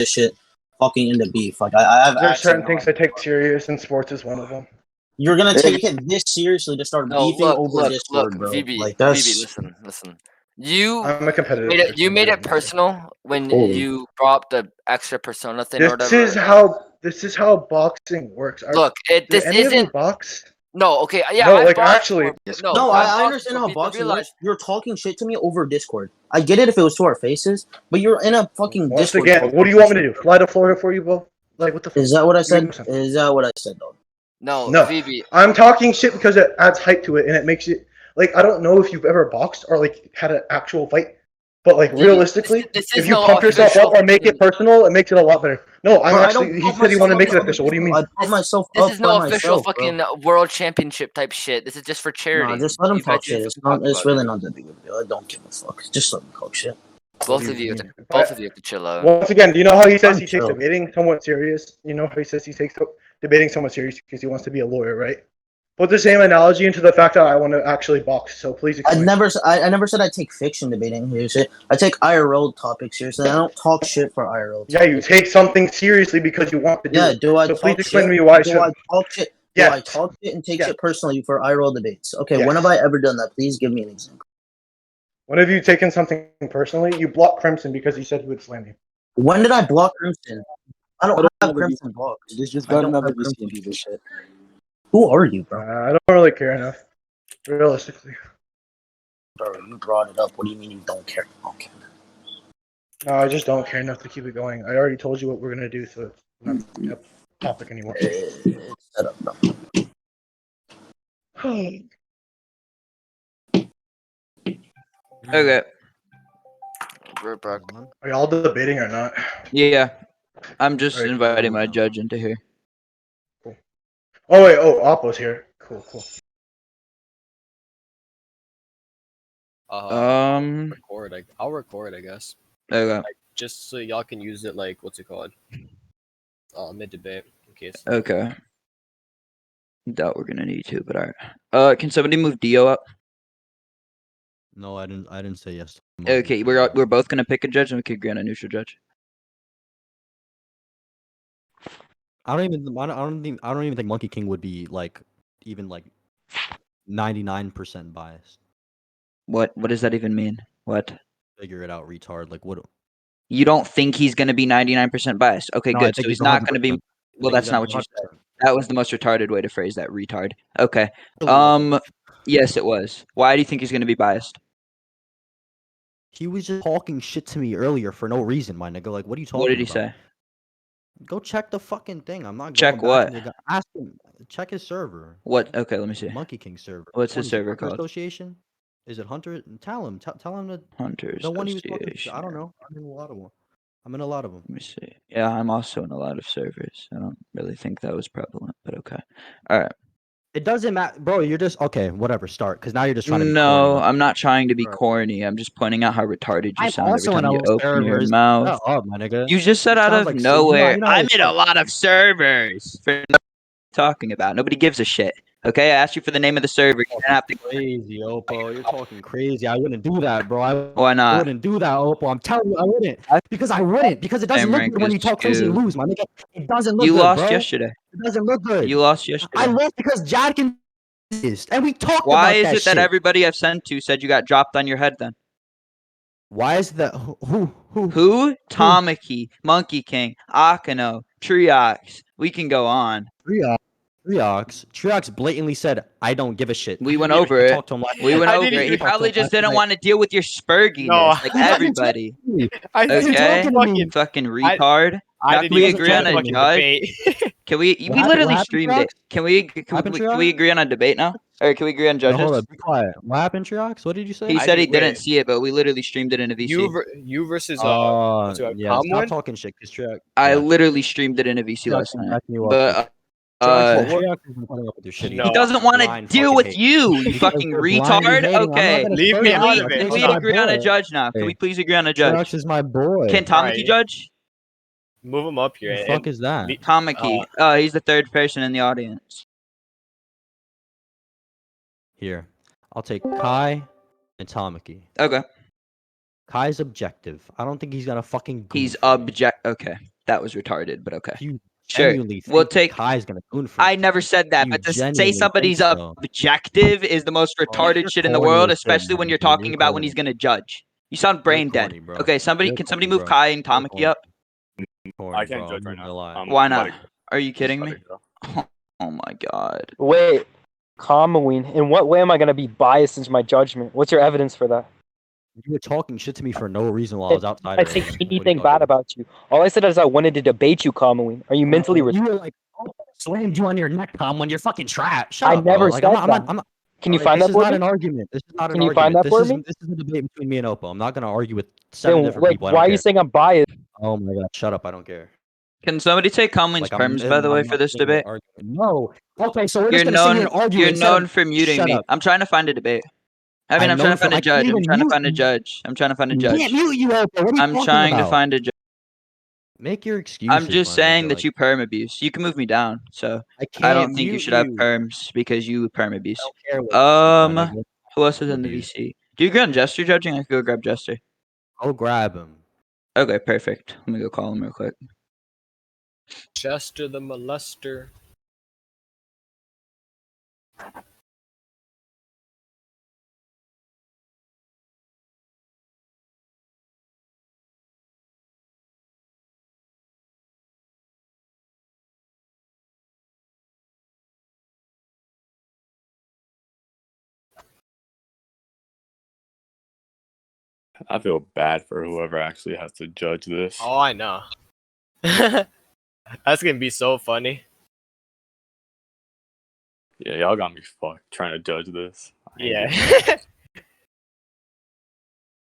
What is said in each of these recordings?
this shit fucking into beef. Like I have There's certain no things I take serious, and sports is one of them. You're gonna take it this seriously to start beefing over Discord, bro. VB, like that's VB, listen. You I'm a competitive. made it personal when you brought up the extra persona thing or whatever. This is how boxing works. Look, this isn't box. No, okay, yeah. No, like actually, I understand how boxing works. You're talking shit to me over Discord. I get it if it was to our faces, but you're in a fucking Discord. Once again, what do you want me to do? Fly to Florida for you, bro? Like what the fuck? Is that what I said? Is that what I said, dog? No, VB. I'm talking shit because it adds hype to it and it makes it like I don't know if you've ever boxed or like had an actual fight, but like realistically, if you pump yourself up or make it personal, it makes it a lot better. No, I'm actually. He said he wanted to make it official. What do you mean? I put myself This up is no by official myself, fucking bro. world championship type shit. This is just for charity. Nah, just let him talk shit. It's really not that big of a deal. I don't give a fuck. Just let him talk shit. Both of you have to chill out. Once again, do you know how he says he takes debating somewhat serious? You know how he says he takes debating somewhat serious because he wants to be a lawyer, right? Put the same analogy into the fact that I want to actually box. So please explain. I never said I take fiction debating seriously. I take IRL topics seriously. I don't talk shit for IRL. Yeah, you take something seriously because you want to do it. Do I so talk please explain shit? to me why Do I talk shit? Yeah. Do I talk shit and take shit personally for IRL debates? Okay, when have I ever done that? Please give me an example. When have you taken something personally? You blocked Crimson because he said he would slam you. When did I block Crimson? I don't have Crimson blocked. This just got another BCMP this shit. Who are you, bro? I don't really care enough. Realistically. Bro, you brought it up. What do you mean you don't care? Okay. No, I just don't care enough to keep it going. I already told you what we're gonna do, so it's not a topic anymore. It's set up, bro. Okay. We're back. Are y'all debating or not? Yeah. I'm just inviting my judge into here. Cool. Oh wait, Oppo's here. Cool. I'll record, I guess. Okay. Like, just so y'all can use it, like, what's it called? Mid debate, in case. Okay. Doubt we're gonna need to, but alright. Can somebody move Dio up? No, I didn't say yes. Okay, we're both gonna pick a judge, and we could agree on a neutral judge. I don't even think Monkey King would be like even like 99% biased. What does that even mean? What? Figure it out, retard. Like what? You don't think he's gonna be 99% biased? Okay, No, good. So he's not gonna be. Well, that's not what you 100%. said. That was the most retarded way to phrase that, retard. Okay. Yes, it was. Why do you think he's gonna be biased? He was just talking shit to me earlier for no reason, my nigga. Like, what are you talking about? What did he say? Go check the fucking thing. I'm not check going what? Back ask him. Check his server. What? Okay, let me see. Monkey King server. What's his server called? Association. Is it Hunter? Tell him to. Hunters the one he was talking Association. to. I don't know. I'm in a lot of them. Let me see. Yeah, I'm also in a lot of servers. I don't really think that was prevalent, but okay. All right. It doesn't matter, bro. You're just okay. Whatever. Start, because now you're just trying to. Be no, corny. I'm not trying to be corny. I'm just pointing out how retarded you sound every time you open your mouth. Shut up, my nigga. You just said out of nowhere. I'm in a lot of servers. For talking about, nobody gives a shit. Okay, I asked you for the name of the server. You didn't have to. Crazy, Oppo. You're talking crazy. I wouldn't do that, bro. Why not? I wouldn't do that, Oppo. I'm telling you, I wouldn't. Because I wouldn't. Because it doesn't look good when you talk crazy and lose, my nigga. It doesn't look good, You lost bro. yesterday. It doesn't look good. You lost yesterday. I lost because Jadkin and we talked about that. Why is it that everybody I've sent to said you got dropped on your head then? Why is that? Who? Tamaki, Monkey King, Akano, Triox. We can go on. Triox blatantly said, "I don't give a shit." We went over it. We went over it. He probably just didn't want to deal with your Spurginess, like everybody. Okay, fucking retard. Can we agree on a judge? Can we? We literally streamed it. Can we agree on a debate now? Or can we agree on judges? Hold up, be quiet. What happened, Triox? What did you say? He said he didn't see it, but we literally streamed it in a VC. You versus yeah, stop talking shit, cause Triox. I literally streamed it in a VC last night, but he doesn't want to deal with you fucking retard. Okay, leave me out of it. Can we agree on a judge now? Can we please agree on a judge? Triox is my boy. Can Tamaki judge? Move him up here. What the fuck is that? Tamaki. He's the third person in the audience. Here, I'll take Kai and Tamaki. Okay. Kai's objective. I don't think he's gonna fucking. He's for you. object. Okay, that was retarded, but okay. If you Sure. genuinely We'll think take. Kai's gonna goon for I you, never said that, you but to say genuinely somebody's think so. objective is the most Oh, retarded you're shit in the corny world, as shit, especially when man, you're dude. You're talking about when corny. he's gonna judge. You sound brain You're dead. corny, bro. Okay, You're can somebody corny, move bro. Kai and You're Tamaki corny. up? Corny, I can't bro. judge right I'm not gonna now. lie. Why I'm not? about to- Are you kidding about me? to go. Oh my god. Wait, Kamuin, in what way am I gonna be biased into my judgment? What's your evidence for that? You were talking shit to me for no reason while I was outside. I earlier. think What are you anything talking bad about? about you. All I said is I wanted to debate you, Kamuin. Are you mentally You were like, oh, slammed you on your neck, Tom, when you're fucking trash. Shut I up, bro. never Like, said I'm not. Can you Alright, find that this is for not me? an argument. This is not Can an you find argument. that for me? This is a debate between me and Oppo. I'm not gonna argue with 7 Then, different like, people. I why don't are you care. saying I'm biased? Oh my god, shut up. I don't care. Can somebody take Kamuin's Like, perms, by the way, I'm for not this getting into debate? argument. No. Okay, so we're You're just gonna sit here and argue You're instead known of for muting shut me. up. I'm trying to find a debate. I mean, I'm I'm trying known to find for- a I can't judge. I'm even trying to mute find a you. judge. I'm trying to find a You judge. can't mute you, Oppo. What are you I'm talking trying to about? find a judge. Make your excuses. I'm just my saying nigga, that like, you perm abuse. You can move me down, so I I don't can't think you mute should have you. perms because you perm abuse. I don't care what my nigga. Who else is in the Abuse. VC? Do you agree on Jester judging? I could go grab Jester. I'll grab him. Okay, perfect. Let me go call him real quick. Chester the molester. I feel bad for whoever actually has to judge this. Oh, I know. That's gonna be so funny. Yeah, y'all got me fucked trying to judge this. Yeah. It's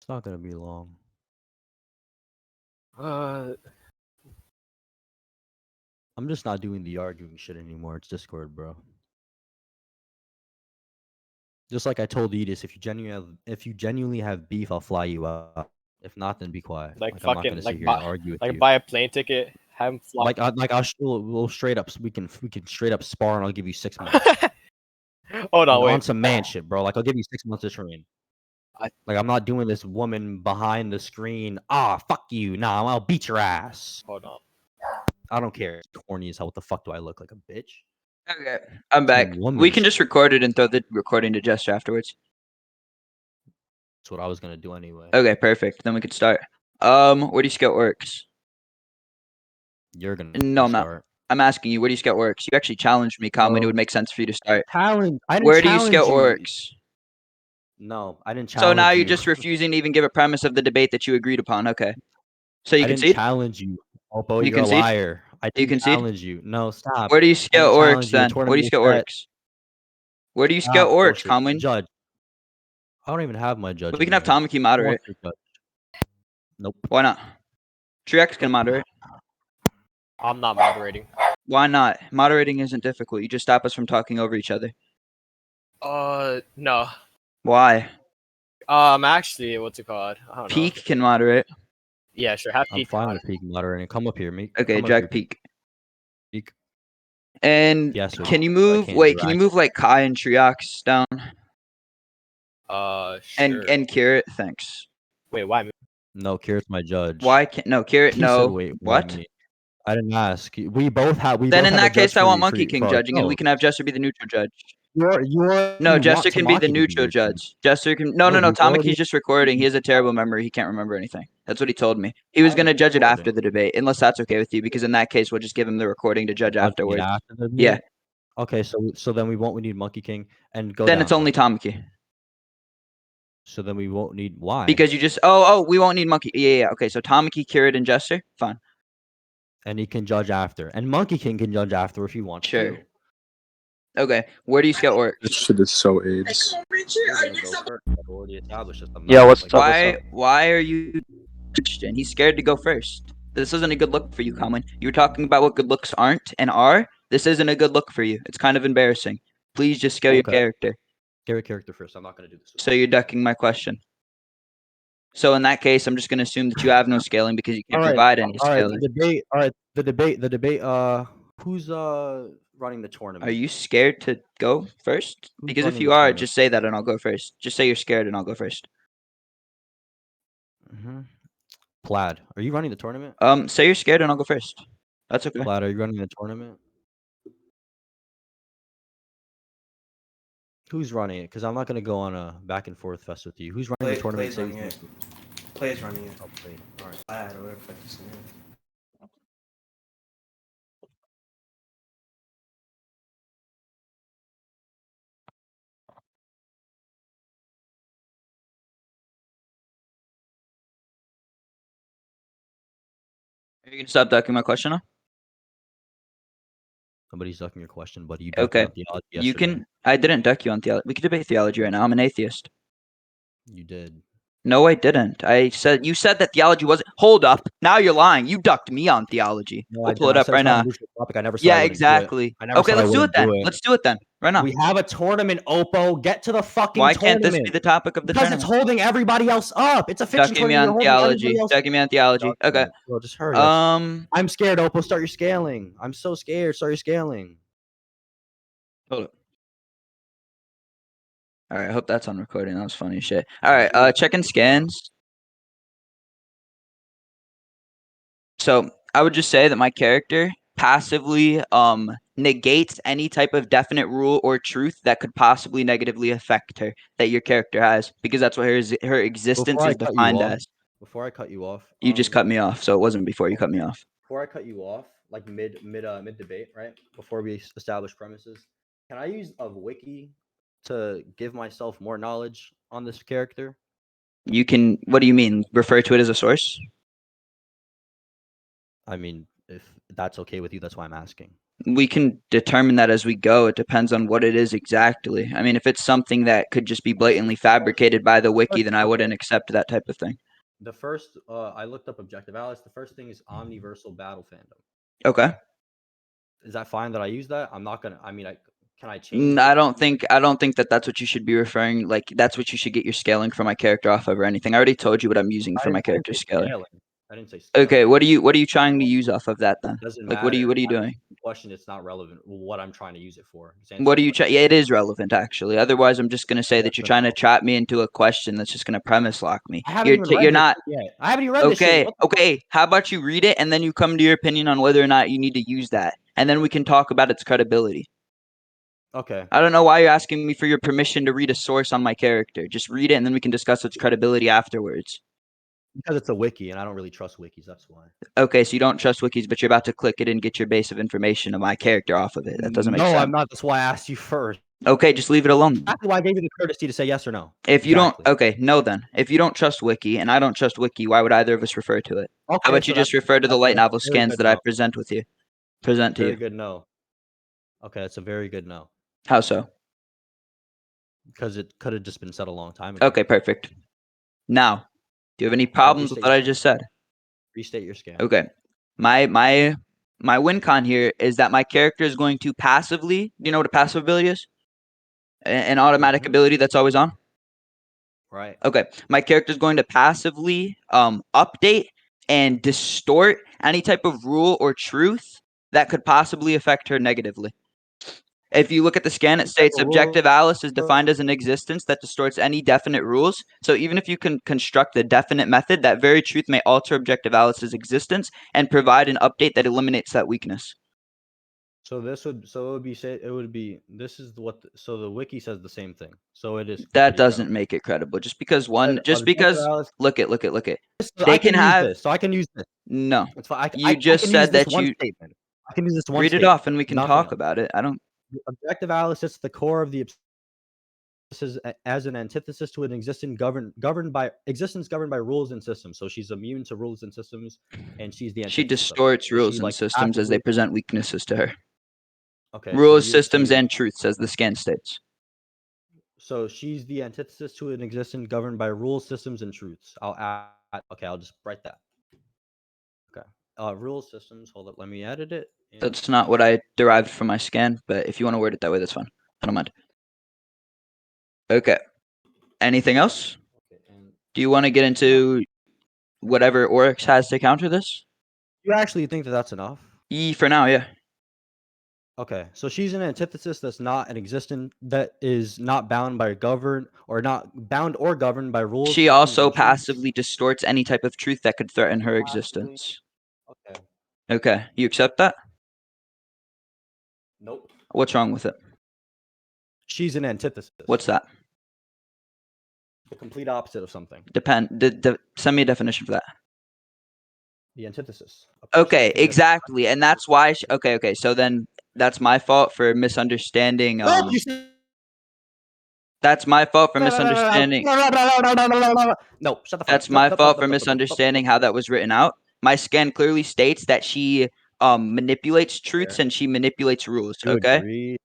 not gonna be long. I'm just not doing the arguing shit anymore. It's Discord, bro. Just like I told Edis, if you genuinely have beef, I'll fly you out. If not, then be quiet. Like I'm not fucking gonna sit like here and argue with you. buy a plane ticket, have him fly. We'll straight up. We can straight up spar, and I'll give you 6 months. Hold on, on wait. some man shit, bro. Like I'll give you 6 months to train. Like I'm not doing this woman behind the screen. Fuck you. Nah, I'll beat your ass. Hold on. I don't care. Corny as hell. What the fuck do I look like, a bitch? Okay, I'm back. We can just record it and throw the recording to Jester afterwards. That's what I was gonna do anyway. Okay, perfect. Then we could start. Where do you scout Oryx? You're gonna No, I'm not. start. I'm asking you, where do you scout Oryx? You actually challenged me, Kamuin. It would make sense for you to start. Where do you scout Oryx? No, I didn't challenge you. So now you're just refusing to even give a premise of the debate that you agreed upon. Okay. So you I didn't concede? challenge you. Oppo, You you're a concede? liar. I You didn't concede? challenge you. No, stop. Where do you scout Oryx challenge you. The then? Where do you tournament scout was set. Oryx? Where do you scout Oryx, Bullshit. Kamuin? Judge. I don't even have my judge. We can have in here. Tamaki moderate. Nope. Why not? Triax can moderate. I'm not moderating. Why not? Moderating isn't difficult. You just stop us from talking over each other. No. Why? Actually, what's it called? I don't know. Peak can moderate. Yeah, sure. Have I'm Peak fine moderate. with Peak moderating. Come up here, mate. Okay, Come up Jack here, Peak. Peak. And Yes, can you I move? can't Wait, can you interact. move like Kai and Triax down? Sure. And Carrot, thanks. Wait, why? No, Kira's my judge. Why can't no Carrot? He No. said, wait, What? me. I didn't ask. We both have. Then in that case, I want Monkey King judging, and we can have Jester be the neutral judge. No, Jester can be the neutral judge. Jester can. No. Tamaki's just recording. He has a terrible memory. He can't remember anything. That's what he told me. He was gonna judge it after the debate, unless that's okay with you, because in that case, we'll just give him the recording to judge afterwards. Yeah. Okay, so then we won't need Monkey King and go. Then it's only Tamaki. So then we won't need why? Because you just we won't need Monkey. Yeah. Okay, so Tamaki, Carrot, and Jester, fine. And he can judge after, and Monkey King can judge after if he wants Sure. to. Okay, where do you scout Oryx? This shit is so AIDS. Yeah, what's up? Why are you Christian? He's scared to go first. This isn't a good look for you, Kamuin. You were talking about what good looks aren't and are. This isn't a good look for you. It's kind of embarrassing. Please just scale your character. Scale your character first. I'm not gonna do this. So you're ducking my question. So in that case, I'm just gonna assume that you have no scaling because you can't provide any scaling. The debate. Who's running the tournament? Are you scared to go first? Because if you are, just say that and I'll go first. Just say you're scared and I'll go first. Plaid, are you running the tournament? Say you're scared and I'll go first. That's okay. Plaid, are you running the tournament? Who's running it? Because I'm not gonna go on a back and forth fest with you. Who's running the tournament? Play's running it. Play's running it. Oh, Play. All right. Plaid or whatever the fuck his name is. Are you gonna stop ducking my question now? Somebody's ducking your question, but you ducked on theology yesterday. You can. I didn't duck you on theology. We could debate theology right now. I'm an atheist. You did. No, I didn't. I said you said that theology wasn't. Hold up. Now you're lying. You ducked me on theology. No, we'll pull it up right now. Topic. I never said yeah, I exactly. Okay, let's do it then. Let's do it then. Right now. We have a tournament, Oppo. Get to the fucking Why tournament. can't this be the topic of the because tournament? it's holding everybody else up. It's a fiction Ducking me tournament. on theology. Ducking me on theology. Okay. Bro, just hurry up. I'm scared, Oppo. Start your scaling. I'm so scared. Start your scaling. Hold up. All right, I hope that's on recording. That was funny as shit. All right, checking scans. So I would just say that my character passively negates any type of definite rule or truth that could possibly negatively affect her that your character has, because that's what her existence is defined as. Before I cut you off, you just cut me off, so it wasn't before you cut me off. Before I cut you off, like mid debate, right? Before we establish premises, can I use a wiki to give myself more knowledge on this character? You can. What do you mean? Refer to it as a source? I mean, if that's okay with you, that's why I'm asking. We can determine that as we go. It depends on what it is exactly. I mean, if it's something that could just be blatantly fabricated by the wiki, then I wouldn't accept that type of thing. The first, I looked up Objective Alice. The first thing is Omniversal Battle Fandom. Okay. Is that fine that I use that? I'm not gonna. I mean, can I change? I don't think that that's what you should be referring. Like that's what you should get your scaling for my character off of or anything. I already told you what I'm using for my character scaling. I didn't say scaling. Okay, what are you trying to use off of that then? Doesn't like matter. what are you doing? Question, it's not relevant. What I'm trying to use it for. What are you yeah, it is relevant actually. Otherwise, I'm just gonna say that you're trying to trap me into a question that's just gonna premise lock me. I haven't even read not yet. I haven't even read this shit. Okay. How about you read it and then you come to your opinion on whether or not you need to use that, and then we can talk about its credibility. Okay. I don't know why you're asking me for your permission to read a source on my character. Just read it and then we can discuss its credibility afterwards. Because it's a wiki and I don't really trust wikis, that's why. Okay, so you don't trust wikis, but you're about to click it and get your base of information of my character off of it. That doesn't make sense. No, I'm not. That's why I asked you first. Okay, just leave it alone. Exactly why I gave you the courtesy to say yes or no. If you don't, okay, no then. If you don't trust wiki and I don't trust wiki, why would either of us refer to it? Okay, how about you just refer to the light novel scans that I present to you? Very good no. Okay, that's a very good no. How so? Because it could have just been said a long time ago. Okay, perfect. Now, do you have any problems with what I just said? Restate your scan. Okay. My win con here is that my character is going to passively, do you know what a passive ability is? An automatic ability that's always on? Right. Okay. My character is going to passively update and distort any type of rule or truth that could possibly affect her negatively. If you look at the scan, it states Objective Alice is defined as an existence that distorts any definite rules. So even if you can construct a definite method, that very truth may alter Objective Alice's existence and provide an update that eliminates that weakness. So this would this is what so the wiki says the same thing. So it is. That doesn't make it credible. Just because Alice, look it. They can have this. So I can use this. No. It's fine. You just said that you statement. I can use this one. Read it off and we can talk about it. I don't. Objective Alice is the core of the as an antithesis to an existence governed by rules and systems. So she's immune to rules and systems, and she's the she distorts rules and systems as they present weaknesses to her. Okay. Rules, systems, and truths, as the scan states. So she's the antithesis to an existence governed by rules, systems, and truths. I'll add. Okay, I'll just write that. Okay. Rules, systems. Hold up. Let me edit it. That's not what I derived from my scan, but if you want to word it that way, that's fine. I don't mind. Okay. Anything else? Okay, do you want to get into whatever Oryx has to counter this? You actually think that that's enough? For now, yeah. Okay, so she's an antithesis that's not an existent, that is not bound by govern or not bound or governed by rules. She also passively distorts any type of truth that could threaten her existence. Okay. Okay, you accept that? Nope. What's wrong with it? She's an antithesis. What's that? The complete opposite of something. Send me a definition for that. The antithesis. Okay, exactly, and that's why. Okay. So then that's my fault for misunderstanding. That's my fault for misunderstanding. No, shut the fuck up. That's my fault for misunderstanding how that was written out. My scan clearly states that she manipulates truths and she manipulates rules. Okay.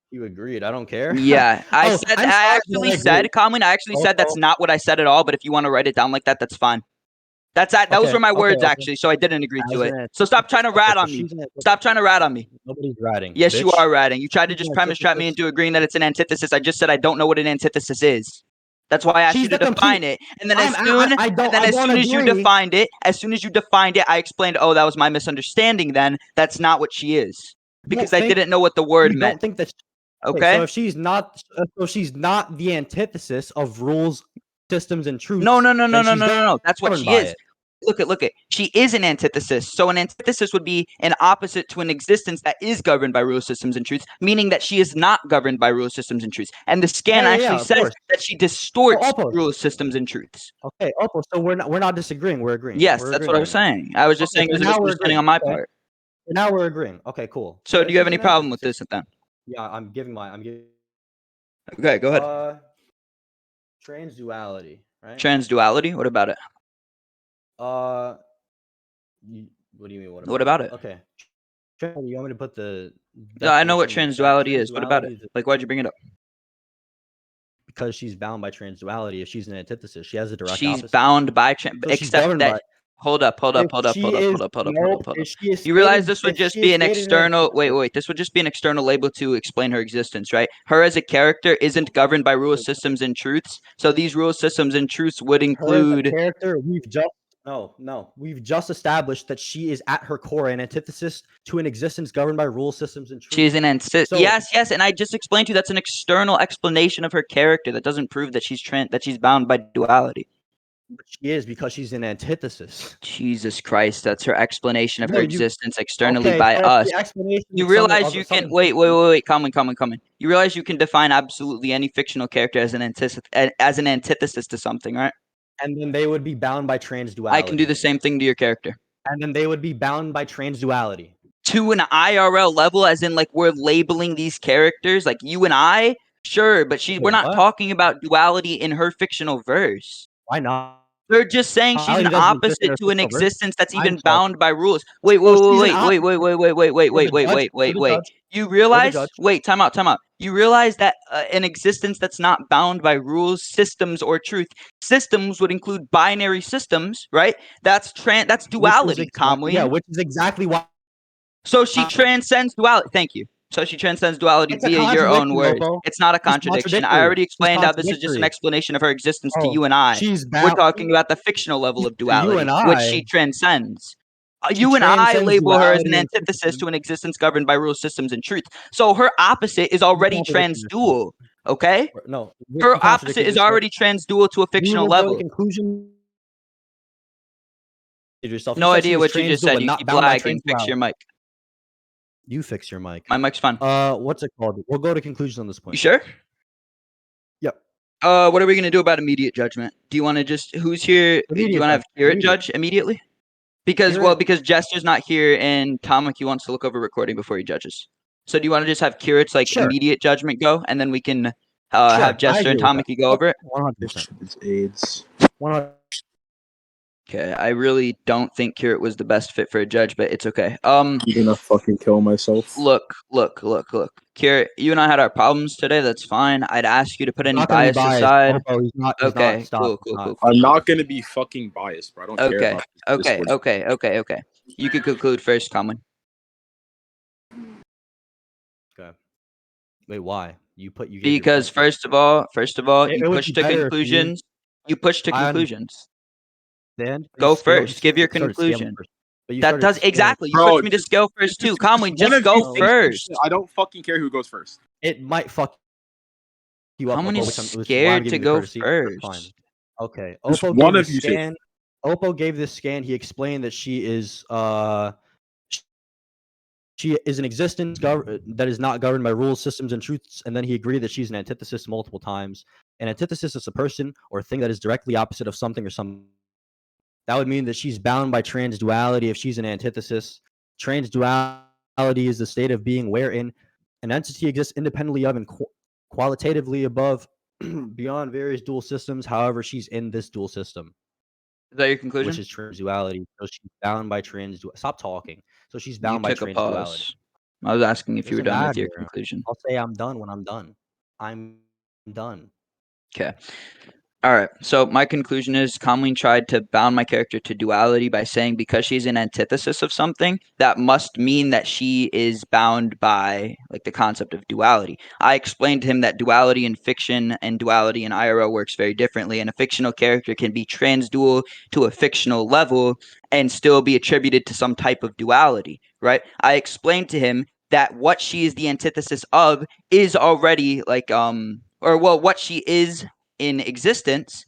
You agreed. I don't care. Yeah, I actually said, Kamuin, I actually said that's not what I said at all. But if you want to write it down like that, that's fine. Those were my words actually, so I didn't agree to it. So stop trying to rat on me. Stop trying to rat on me. Nobody's ratting. Yes, you are ratting. You tried to just premise trap me into agreeing that it's an antithesis. I just said I don't know what an antithesis is. That's why I asked you to define it. And then as soon as you defined it, I explained, oh, that was my misunderstanding then. That's not what she is. Because I didn't know what the word meant. Don't think that. Okay. So if she's not the antithesis of rules, systems, and truths. No. That's what she is. Look it. She is an antithesis. So an antithesis would be an opposite to an existence that is governed by rule systems and truths, meaning that she is not governed by rule systems and truths. And the scan actually says that she distorts rule systems and truths. Okay, Oppo. So we're not disagreeing. We're agreeing. Yes, that's what I was saying. I was just saying there's a misunderstanding on my part. Now we're agreeing. Okay, cool. So do you have any problem with this then? Yeah, I'm giving. Okay, go ahead. Transduality, right? Transduality? What about it? What do you mean? What about it? Okay. You want me to put the? No, I know what transduality is. What about it? Like, why'd you bring it up? Because she's bound by transduality. If she's an antithesis, she has a direct. She's bound by except that. Hold up. You realize this would just be an external. Wait. This would just be an external label to explain her existence, right? Her as a character isn't governed by rule systems and truths. So these rule systems and truths would include. Her character. We've just established that she is at her core an antithesis to an existence governed by rule systems and truths. She's an antithesis. Yes, and I just explained to you that's an external explanation of her character that doesn't prove that she's bound by duality. But she is, because she's an antithesis. Jesus Christ, that's her explanation of her existence externally by us. You realize you can wait, Kamuin. You realize you can define absolutely any fictional character as an antithesis to something, right? And then they would be bound by transduality. I can do the same thing to your character. And then they would be bound by transduality. To an IRL level, as in like we're labeling these characters, like you and I, sure, but we're not talking about duality in her fictional verse. Why not? They're just saying she's an opposite to an existence that's even bound by rules. Wait. You realize? Wait, time out. You realize that an existence that's not bound by rules, systems, or truth. Systems would include binary systems, right? That's duality, Kamuin. Yeah, which is exactly why. So she transcends duality. Thank you. So she transcends duality via your own words. It's not a contradiction. I already explained how this is just an explanation of her existence to you and I. We're talking about the fictional level of duality, which she transcends. You and I label her as an antithesis to an existence governed by rule systems and truth. So her opposite is already transdual. Okay? No. Her opposite is already transdual to a fictional level. No idea what you just said. You keep lagging. Fix your mic. You fix your mic. My mic's fine. What's it called? We'll go to conclusions on this point. You sure? Yep. What are we gonna do about immediate judgment? Do you want to who's here? Do you want to have Kira judge immediately? Because Jester's not here and Tamaki wants to look over recording before he judges. So do you want to just have Kirit's immediate judgment go, and then we can have Jester and Tamaki go over it? 100%. It's AIDS. 100%. Okay, I really don't think Kirit was the best fit for a judge, but it's okay. I'm gonna fucking kill myself. Look. Kirit, you and I had our problems today. That's fine. I'd ask you to put any bias aside. Okay, cool. I'm not gonna be fucking biased, bro. I don't care about Okay. You could conclude first, Kamuin. Okay. Wait, why? Because first of all, you push to conclusions. You push to conclusions. Then go first. Give your conclusion. But that does exactly. You pushed me to go first too. Kamuin, just go first. I don't fucking care who goes first. It might fuck you up. Kamuin is which is why I'm scared to giving you the go courtesy. first. Fine. Okay. Just Oppo one gave of the you two. scan. Oppo gave this scan. He explained that she is an existence that is not governed by rules, systems, and truths. And then he agreed that she's an antithesis multiple times. An antithesis is a person or thing that is directly opposite of something or something. That would mean that she's bound by trans-duality if she's an antithesis. Trans-duality is the state of being wherein an entity exists independently of and qualitatively above beyond various dual systems. However, she's in this dual system. Is that your conclusion? Which is trans-duality. So she's bound by trans-duality. Stop talking. So she's bound by trans-duality. I was asking if you were done with your conclusion. I'll say I'm done when I'm done. I'm done. Okay. All right. So my conclusion is Kamuin tried to bound my character to duality by saying because she's an antithesis of something, that must mean that she is bound by like the concept of duality. I explained to him that duality in fiction and duality in IRL works very differently, and a fictional character can be transdual to a fictional level and still be attributed to some type of duality, right? I explained to him that what she is the antithesis of is already like what she is in existence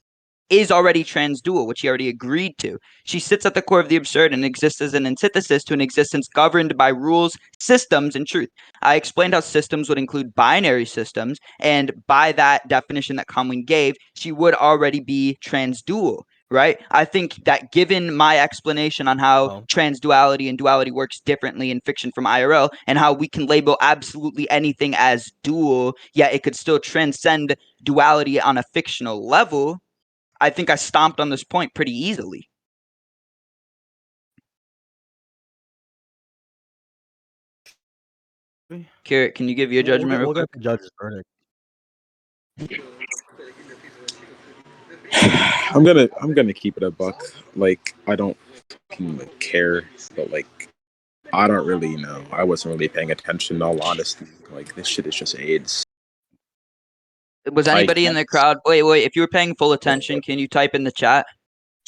is already transdual, which he already agreed to. She sits at the core of the absurd and exists as an antithesis to an existence governed by rules, systems, and truth. I explained how systems would include binary systems, and by that definition that Kamuin gave, she would already be transdual, right? I think that given my explanation on how transduality and duality works differently in fiction from IRL, and how we can label absolutely anything as dual, yet it could still transcend duality on a fictional level, I think I stomped on this point pretty easily. Carrot, can you give your judgment real quick? We'll get the judge's verdict. I'm gonna keep it a buck. Like, I don't fucking care, but like, I don't really know. I wasn't really paying attention, in all honesty. Like, this shit is just AIDS. Was anybody in the crowd? Wait. If you were paying full attention, can you type in the chat?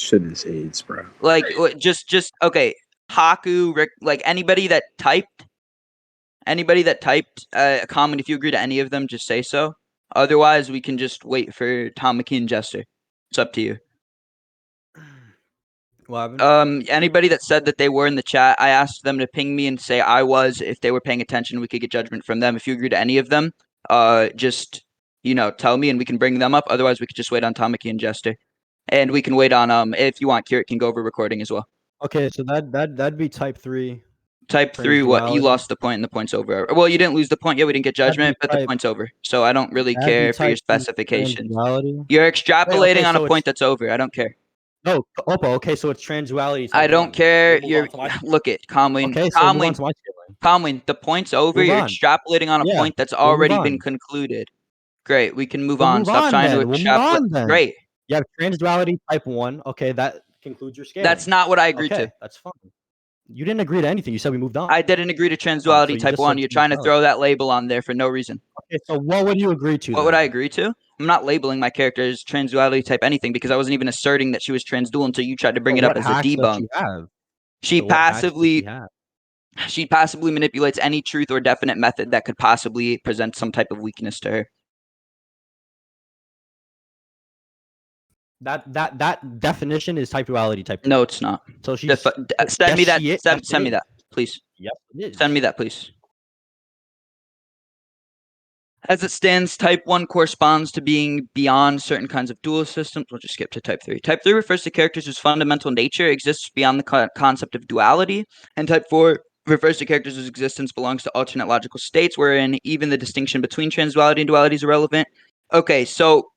Shit is AIDS, bro. Like, just okay. Haku, Rick, like anybody that typed, a comment. If you agree to any of them, just say so. Otherwise, we can just wait for Tamaki and Jester. It's up to you. What happened? Anybody that said that they were in the chat, I asked them to ping me and say I was. If they were paying attention, we could get judgment from them. If you agree to any of them, just tell me and we can bring them up. Otherwise, we could just wait on Tamaki and Jester, and we can wait on if you want, Kirit can go over recording as well. Okay, so that'd be type 3. Type 3, what? You lost the point and the point's over. Well, you didn't lose the point. Yeah, we didn't get judgment, but the point's over. So I don't really care for your specification. You're extrapolating on a point that's over. I don't care. No, Oppo. Okay, so it's transduality. I don't care. Look at Kamuin. Okay, Kamuin, the point's over. You're extrapolating on a point that's already been concluded. Great, we can move on. Stop trying to extrapolate. Great. You have transduality type 1. Okay, that concludes your scaling. That's not what I agreed to. That's fine. You didn't agree to anything. You said we moved on. I didn't agree to transduality type 1. You're trying to throw that label on there for no reason. Okay, so what would you agree to? What would I agree to? I'm not labeling my character as transduality type anything because I wasn't even asserting that she was transdual until you tried to bring it up as a debunk. She passively manipulates any truth or definite method that could possibly present some type of weakness to her. That definition is type duality type 2. No, it's not. So she's send me that, please. Yep, it is. Send me that, please. As it stands, type 1 corresponds to being beyond certain kinds of dual systems. We'll just skip to type 3. Type 3 refers to characters whose fundamental nature exists beyond the concept of duality. And type 4 refers to characters whose existence belongs to alternate logical states, wherein even the distinction between transduality and duality is irrelevant. Okay, so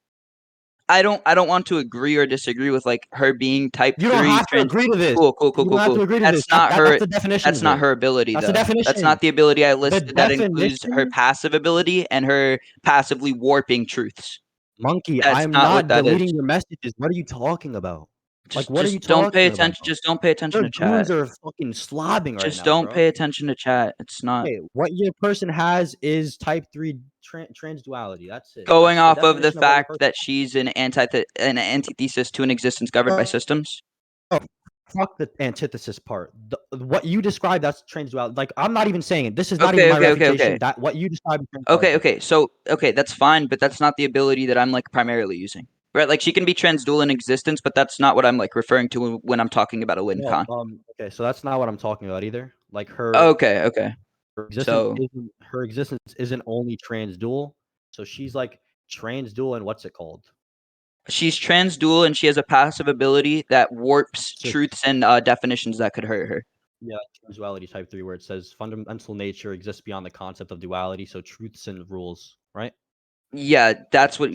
I don't want to agree or disagree with like her being type 3. You don't have to agree to this. Cool. You don't have to agree to this. That's the definition. That's not her ability. That's though. the definition. That's not the ability I listed. That includes her passive ability and her passively warping truths. Monkey, I'm not deleting your messages. What are you talking about? Like, what are you talking about? Don't pay attention. Just don't pay attention to chat. Your are fucking slobbing right now. Just don't pay attention to chat. It's not. Okay, what your person has is type 3 transduality. That's it. Going off of the fact that she's an antithesis to an existence governed by systems. Fuck the antithesis part. What you described, that's trans duality. Like, I'm not even saying it. This is not even my refutation. That what you described. Okay. So that's fine, but that's not the ability that I'm like primarily using. Right? Like she can be trans dual in existence, but that's not what I'm like referring to when I'm talking about a win con. Okay, so that's not what I'm talking about either. Like her. Okay. Her existence isn't only trans dual. So she's like trans dual, and what's it called? She's trans dual, and she has a passive ability that warps truths and definitions that could hurt her. Yeah, duality type 3, where it says fundamental nature exists beyond the concept of duality, so truths and rules, right? Yeah, that's what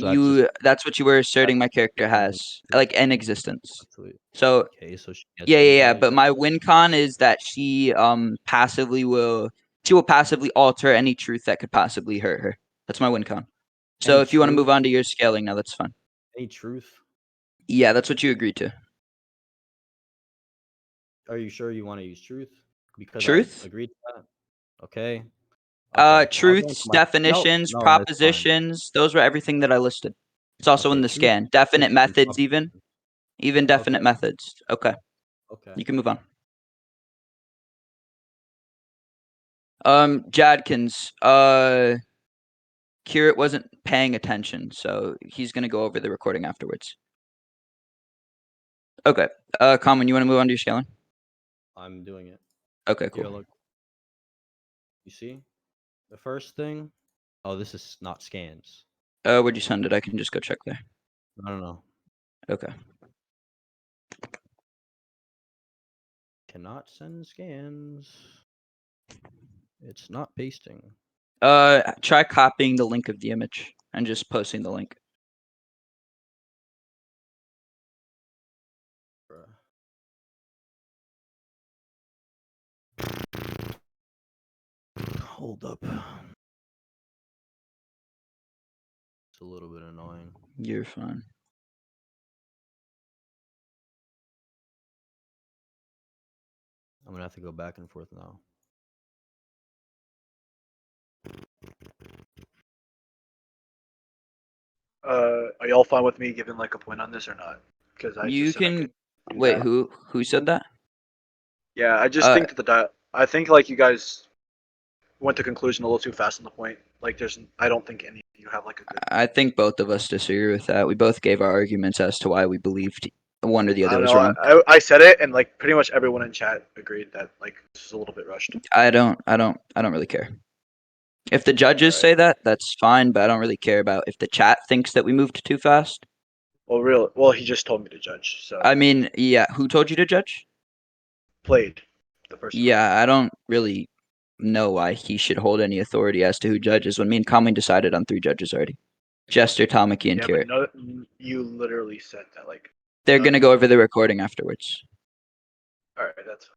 that's what you were asserting my character has, like in existence. So okay, so yeah. But my win con is that she will passively alter any truth that could possibly hurt her. That's my win con. So if you want to move on to your scaling now, that's fine. Any truth? Yeah, that's what you agreed to. Are you sure you want to use truth? Because truth? I agreed to that. Okay. Truths, definitions, propositions. Those were everything that I listed. It's also in the scan. Definite methods, even definite methods. Okay. You can move on. Jadkins. Kirit wasn't paying attention, so he's gonna go over the recording afterwards. Okay. Kamuin, you want to move on to your scaling? I'm doing it. Okay, cool. Here, look. You see? The first thing. Oh, this is not scans. Where'd you send it? I can just go check there. I don't know. Okay. Cannot send scans. It's not pasting. Try copying the link of the image and just posting the link. Hold up. It's a little bit annoying. You're fine. I'm gonna have to go back and forth now. Are y'all fine with me giving like a point on this or not? Because you can. Wait, who said that? Yeah, I just think that I think like you guys went to conclusion a little too fast on the point. Like, I don't think any of you have like a good. I think both of us disagree with that. We both gave our arguments as to why we believed one or the other was wrong. I said it, and like pretty much everyone in chat agreed that like this is a little bit rushed. I don't really care. If the judges say that, that's fine, but I don't really care about if the chat thinks that we moved too fast. Well, he just told me to judge. So I mean, yeah, who told you to judge? Played the person. Yeah, I don't really know why he should hold any authority as to who judges when me and Kamuin decided on 3 judges already. Jester, Tamaki, and Kirit. No, you literally said that like they're gonna go over the recording afterwards. Alright, that's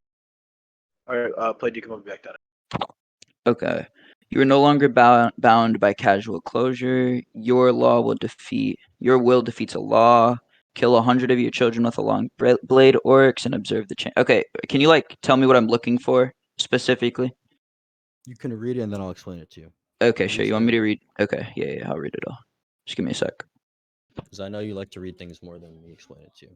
fine. Alright, Played, you can move back down. Okay. You are no longer bound by casual closure. Your will defeats a law. Kill 100 of your children with a long blade, Oryx, and observe the change. Okay, can you like tell me what I'm looking for specifically? You can read it and then I'll explain it to you. Okay, sure. You want me to read? Okay, yeah, I'll read it all. Just give me a sec. Because I know you like to read things more than me explain it to you.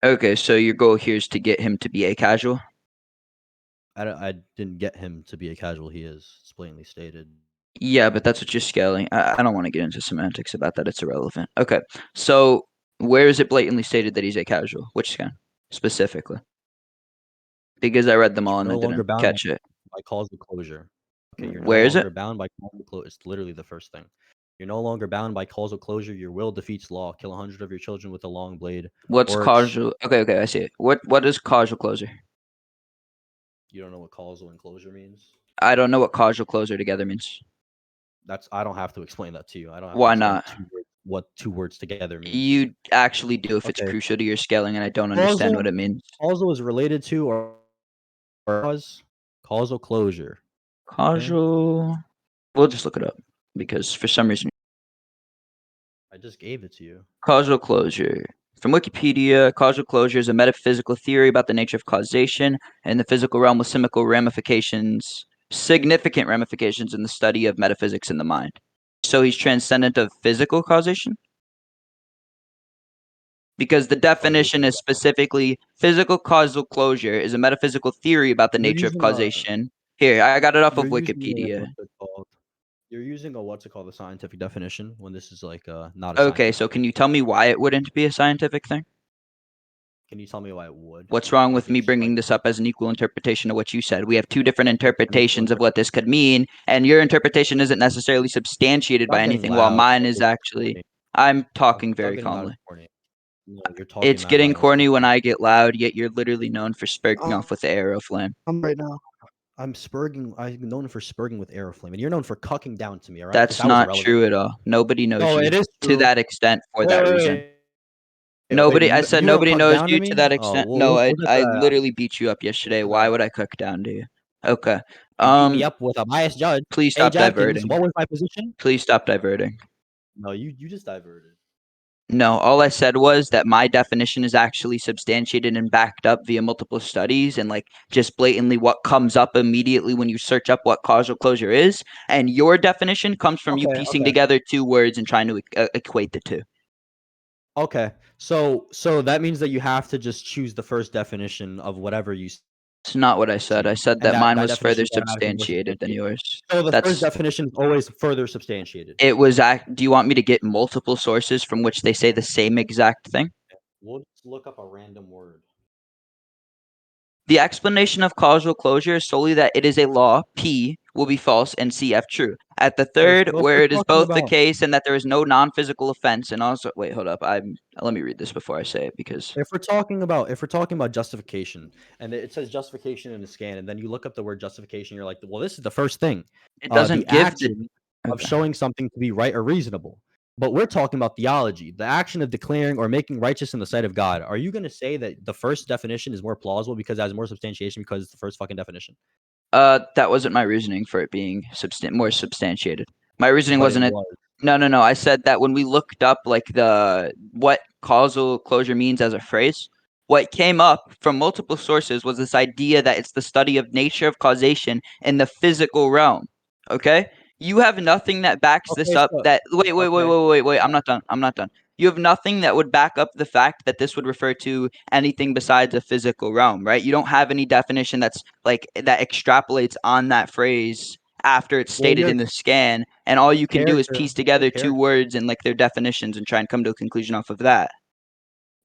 Okay, so your goal here is to get him to be a casual? I didn't get him to be a casual. He is. It's blatantly stated. Yeah, but that's what you're scaling. I don't want to get into semantics about that. It's irrelevant. Okay, so where is it blatantly stated that he's a casual? Which scan specifically? Because I read them all and I didn't catch it. By causal closure. Okay, you're Where no is longer it? bound by causal closure. It's literally the first thing. You're no longer bound by causal closure. Your will defeats law. Kill 100 of your children with a long blade. What's causal? Okay, I see it. What is causal closure? You don't know what causal and closure means? I don't know what causal closure together means. I don't have to explain that to you. I don't have Why to not? What 2 words together means. You actually do if it's crucial to your scaling, and I don't understand what it means. Causal is related to or causal closure. Causal. Okay. We'll just look it up because for some reason I just gave it to you. Causal closure. From Wikipedia, causal closure is a metaphysical theory about the nature of causation and the physical realm with significant ramifications in the study of metaphysics in the mind. So he's transcendent of physical causation? Because the definition is specifically physical causal closure is a metaphysical theory about the nature of causation. Here, I got it off of Wikipedia. You're using a the scientific definition when this is like not a Okay, so can you tell me why it wouldn't be a scientific thing? Can you tell me why it would? What's wrong with me bringing this up as an equal interpretation of what you said? We have two different interpretations of what this could mean, and your interpretation isn't necessarily substantiated by anything, while mine is actually... I'm talking very calmly. No, you're talking It's getting corny when I get loud, yet you're literally known for spurging off with the arrow flame. I'm right now. I'm known for spurging with arrow flame, and you're known for cucking down to me, all right? That's not true at all. Nobody knows you to that extent for that reason. Nobody. I said nobody knows you to that extent. No, I literally beat you up yesterday. Why would I cook down to you? Okay. You beat me up with a biased judge. Please stop diverting. What was my position? Please stop diverting. No, you just diverted. No, all I said was that my definition is actually substantiated and backed up via multiple studies and like just blatantly what comes up immediately when you search up what causal closure is. And your definition comes from you piecing together two words and trying to equate the two. Okay, so that means that you have to just choose the first definition of whatever you. It's not what I said. I said that mine was further substantiated than yours. So the first definition is always further substantiated. It was. Do you want me to get multiple sources from which they say the same exact thing? We'll just look up a random word. The explanation of causal closure is solely that it is a law, P will be false and CF true. At the third, where it is both the case and that there is no non-physical offense, and also wait, hold up. Let me read this before I say it because if we're talking about justification and it says justification in the scan, and then you look up the word justification, you're like, well, this is the first thing. It doesn't the action of showing something to be right or reasonable. But we're talking about theology, the action of declaring or making righteous in the sight of God. Are you going to say that the first definition is more plausible because it has more substantiation because it's the first fucking definition? That wasn't my reasoning for it being more substantiated. My reasoning wasn't it. No. I said that when we looked up like what causal closure means as a phrase, what came up from multiple sources was this idea that it's the study of nature of causation in the physical realm. Okay? You have nothing that backs this up. Wait. I'm not done. You have nothing that would back up the fact that this would refer to anything besides a physical realm, right? You don't have any definition that's like that extrapolates on that phrase after it's stated in the scan, and all you can do is piece together two words and like their definitions and try and come to a conclusion off of that.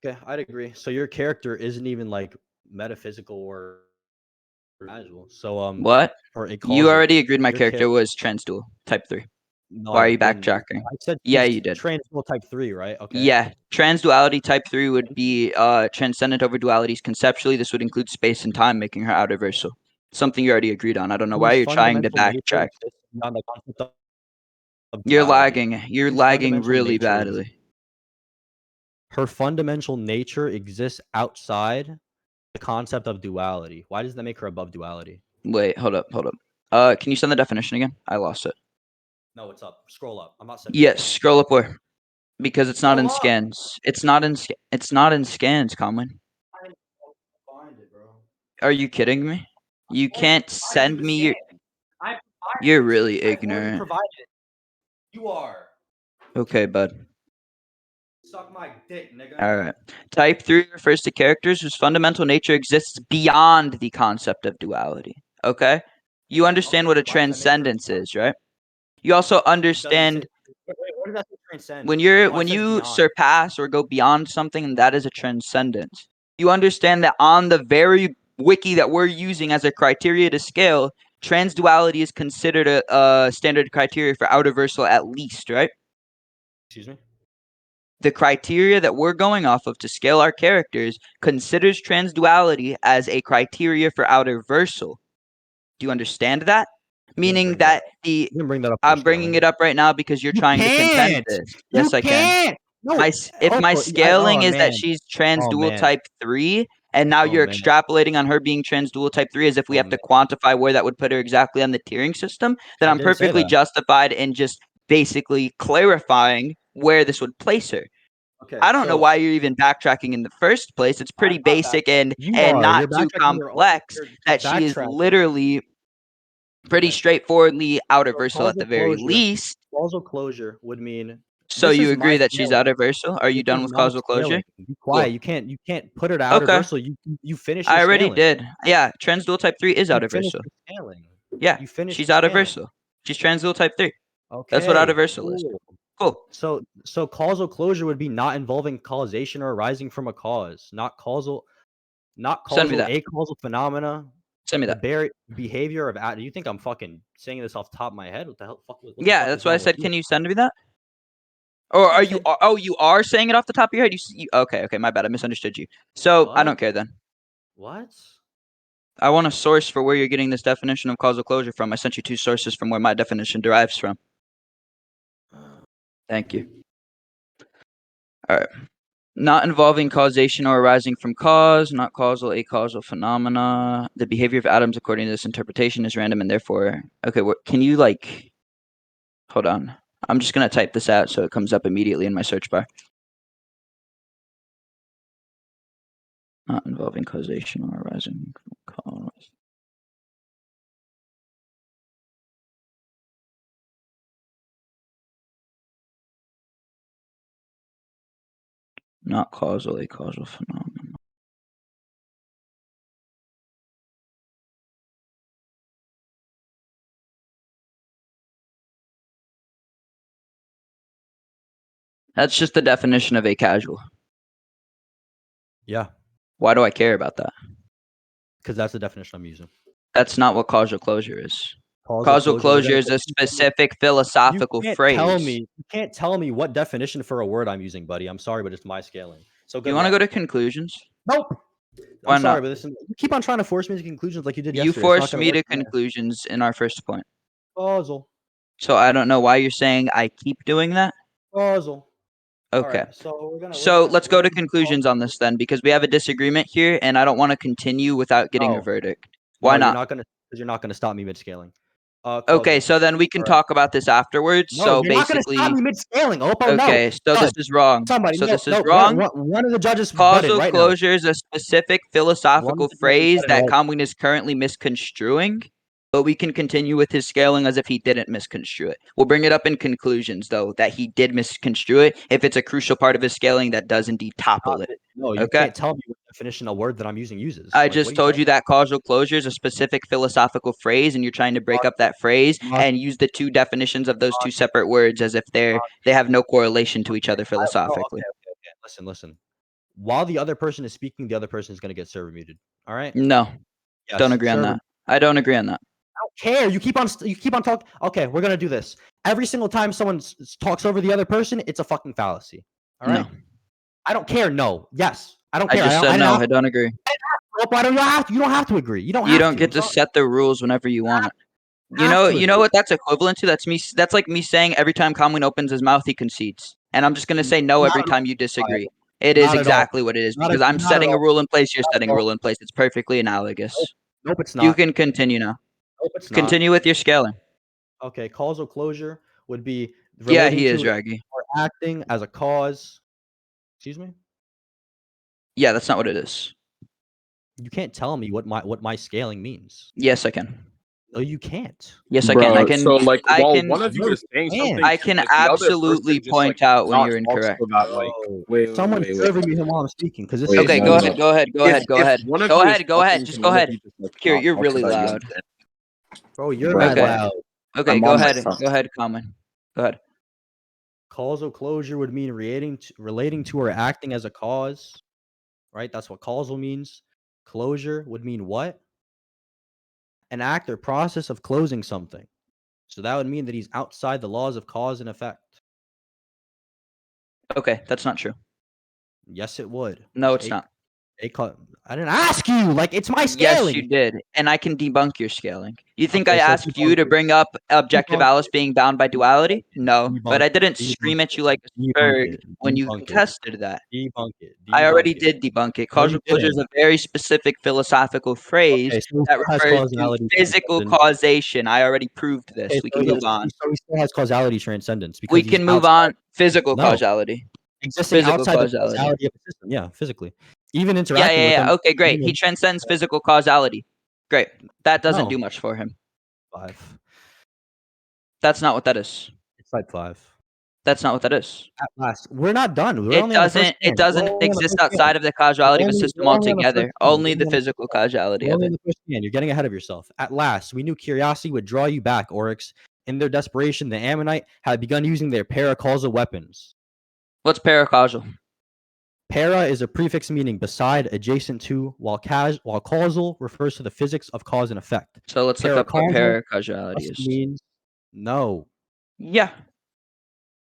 Okay, I'd agree. So your character isn't even like metaphysical or casual. So what? You already agreed my character was transdual type 3. No, why are you backtracking? I said yeah, you did. Transdual type 3, right? Okay. Yeah, transduality type 3 would be transcendent over dualities. Conceptually, this would include space and time, making her outerversal. Something you already agreed on. I don't know why you're trying to backtrack. You're lagging. You're lagging really badly. Her fundamental nature exists outside the concept of duality. Why does that make her above duality? Wait, hold up. Can you send the definition again? I lost it. No, it's up. Scroll up. I'm not sending. Yes, scroll up where? Because it's not in scans. It's not in scans, Kamuin. Find it, bro. Are you kidding me? You can't send me your. You're really ignorant. You are. Okay, bud. Suck my dick, nigga. All right. Type 3 refers to characters whose fundamental nature exists beyond the concept of duality. Okay? You understand what a transcendence is, right? You also understand what does that transcend? when you surpass or go beyond something, that is a transcendence. You understand that on the very wiki that we're using as a criteria to scale, transduality is considered a standard criteria for outerversal at least, right? Excuse me? The criteria that we're going off of to scale our characters considers transduality as a criteria for outerversal. Do you understand that? Meaning that I'm bringing it up right now because you're trying to contend this. Yes, I can. No, if my scaling is that she's transdual type 3, and now you're extrapolating on her being transdual type 3 as if we have to quantify where that would put her exactly on the tiering system, then I'm perfectly justified in just basically clarifying where this would place her. Okay, I don't know why you're even backtracking in the first place. It's pretty basic and not too complex. That she is literally pretty straightforwardly out of versal at the very least. Causal closure would mean. So you agree that she's out of versal? Are you done with causal closure? Be quiet. Cool. You can't put her out of versal. You finish. I already did. Yeah, trans dual type 3 is out of versal. Yeah, she's out of versal. She's trans dual type 3. Okay, that's what out of versal is. Cool. So causal closure would be not involving causation or arising from a cause, not causal acausal phenomena. Send me that. Behavior of. Do you think I'm fucking saying this off the top of my head? What the hell? Yeah, that's why I said. Can you send me that? Or are you? Oh, you are saying it off the top of your head. Okay, my bad. I misunderstood you. So what? I don't care then. What? I want a source for where you're getting this definition of causal closure from. I sent you 2 sources from where my definition derives from. Thank you. All right. Not involving causation or arising from cause, not causal, acausal phenomena. The behavior of atoms, according to this interpretation, is random and therefore... Okay, can you, Hold on. I'm just going to type this out so it comes up immediately in my search bar. Not involving causation or arising from cause. Not causal, acausal phenomena. That's just the definition of acasual. Yeah. Why do I care about that? Because that's the definition I'm using. That's not what causal closure is. Causal closure is a specific philosophical phrase. You can't tell me what definition for a word I'm using, buddy. I'm sorry, but it's my scaling. So you want to go to conclusions? Nope. I'm sorry, but you keep on trying to force me to conclusions like you did yesterday. You forced me to conclusions in our first point. Causal. So I don't know why you're saying I keep doing that. Causal. Okay. Right, so let's go to conclusions on this then, because we have a disagreement here, and I don't want to continue without getting a verdict. Why not? Because you're not going to stop me mid scaling. Okay, so then we can talk about this afterwards. No, so you're basically, not going to stop me mid scaling. Oppo, okay, so this is wrong. This is wrong. One of the judges. Causal closure is a specific philosophical phrase that Kamuin is currently misconstruing. But we can continue with his scaling as if he didn't misconstrue it. We'll bring it up in conclusions, though, that he did misconstrue it if it's a crucial part of his scaling that does indeed topple it. No, you can't tell me what definition a word that I'm using uses. I just told you that causal closure is a specific philosophical phrase, and you're trying to break up that phrase and use the 2 definitions of those 2 separate words as if they have no correlation to each other philosophically. Okay. Listen. While the other person is speaking, the other person is going to get server muted. All right? No. Yes, don't agree on that. I don't agree on that. I don't care. You keep on talking. Okay, we're gonna do this. Every single time someone talks over the other person, it's a fucking fallacy. All right. No. I don't care. No. Yes. I don't care. I just said no. I don't agree. Why don't you have to? You don't have to agree. You don't get to set the rules whenever you want. You know what that's equivalent to? That's like me saying every time Kamuin opens his mouth, he concedes, and I'm just gonna say no every time you disagree. It is exactly what it is because I'm setting a rule in place. You're setting a rule in place. It's perfectly analogous. Nope, it's not. You can continue now. Nope, it's not. Continue with your scaling. Okay, causal closure would be he is Raggy. Or acting as a cause. Excuse me? Yeah, that's not what it is. You can't tell me what my scaling means. Yes, I can. No, you can't. Yes, I can. I can. So, like, I while can, one of you is saying something, I can absolutely point out when you're incorrect. Someone's serving me while I'm speaking because this. Okay, go ahead. Go ahead. Just go ahead. You're really loud. Bro, you're mad loud. Okay, go ahead. Go ahead, Kamuin. Go ahead. Causal closure would mean relating to or acting as a cause, right? That's what causal means. Closure would mean what? An act or process of closing something. So that would mean that he's outside the laws of cause and effect. Okay, that's not true. Yes, it would. No, it's not. I didn't ask you. Like, it's my scaling. Yes, you did. And I can debunk your scaling. You think I asked you to bring up objective Alice being bound by duality? No, but I didn't scream at you like a Sperg when you contested that. Debunk it. I already did debunk it. Causal closure is a very specific philosophical phrase that refers to physical causation. I already proved this. We can move on. So he still has causality transcendence. We can move on. Physical causality. existing Physical outside causality. the causality of the system. Yeah, physically. Even interacting with them. Okay, great. He transcends physical causality. Great. That doesn't do much for him. 5. That's not what that is. It's type 5. That's not what that is. At last, we're not done. We're It only on the first doesn't. It scan. doesn't exist outside of the causality of a system altogether. Only the physical causality of it. You're getting ahead of yourself. At last, we knew curiosity would draw you back, Oryx. In their desperation, the Ammonite had begun using their paracausal weapons. What's paracausal? Para is a prefix meaning beside, adjacent to, while causal refers to the physics of cause and effect. So let's look up what paracausality is. Means no. Yeah.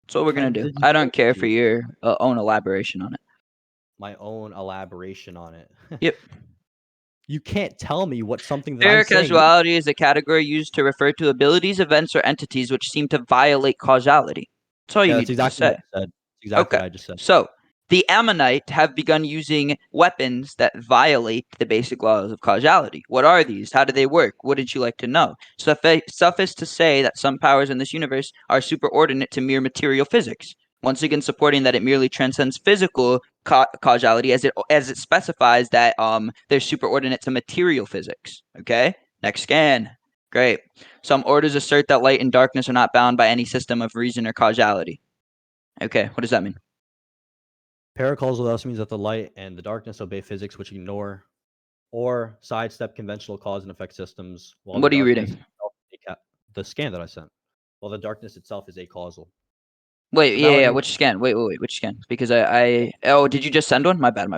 That's what we're going to do. I don't care for your own elaboration on it. My own elaboration on it. Yep. You can't tell me what something that I'm saying. Paracausality is a category used to refer to abilities, events, or entities which seem to violate causality. That's all you need to say. That's exactly what I just said. So, the Ammonite have begun using weapons that violate the basic laws of causality. What are these? How do they work? Wouldn't you like to know? Suffice to say that some powers in this universe are superordinate to mere material physics. Once again, supporting that it merely transcends physical causality as it specifies that they're superordinate to material physics. Okay? Next scan. Great. Some orders assert that light and darkness are not bound by any system of reason or causality. Okay, what does that mean? Paracausal thus means that the light and the darkness obey physics which ignore or sidestep conventional cause and effect systems. What are you reading? The scan that I sent. While the darkness itself is acausal. Wait, yeah. Which scan? Wait, which scan? Because oh, did you just send one? My bad.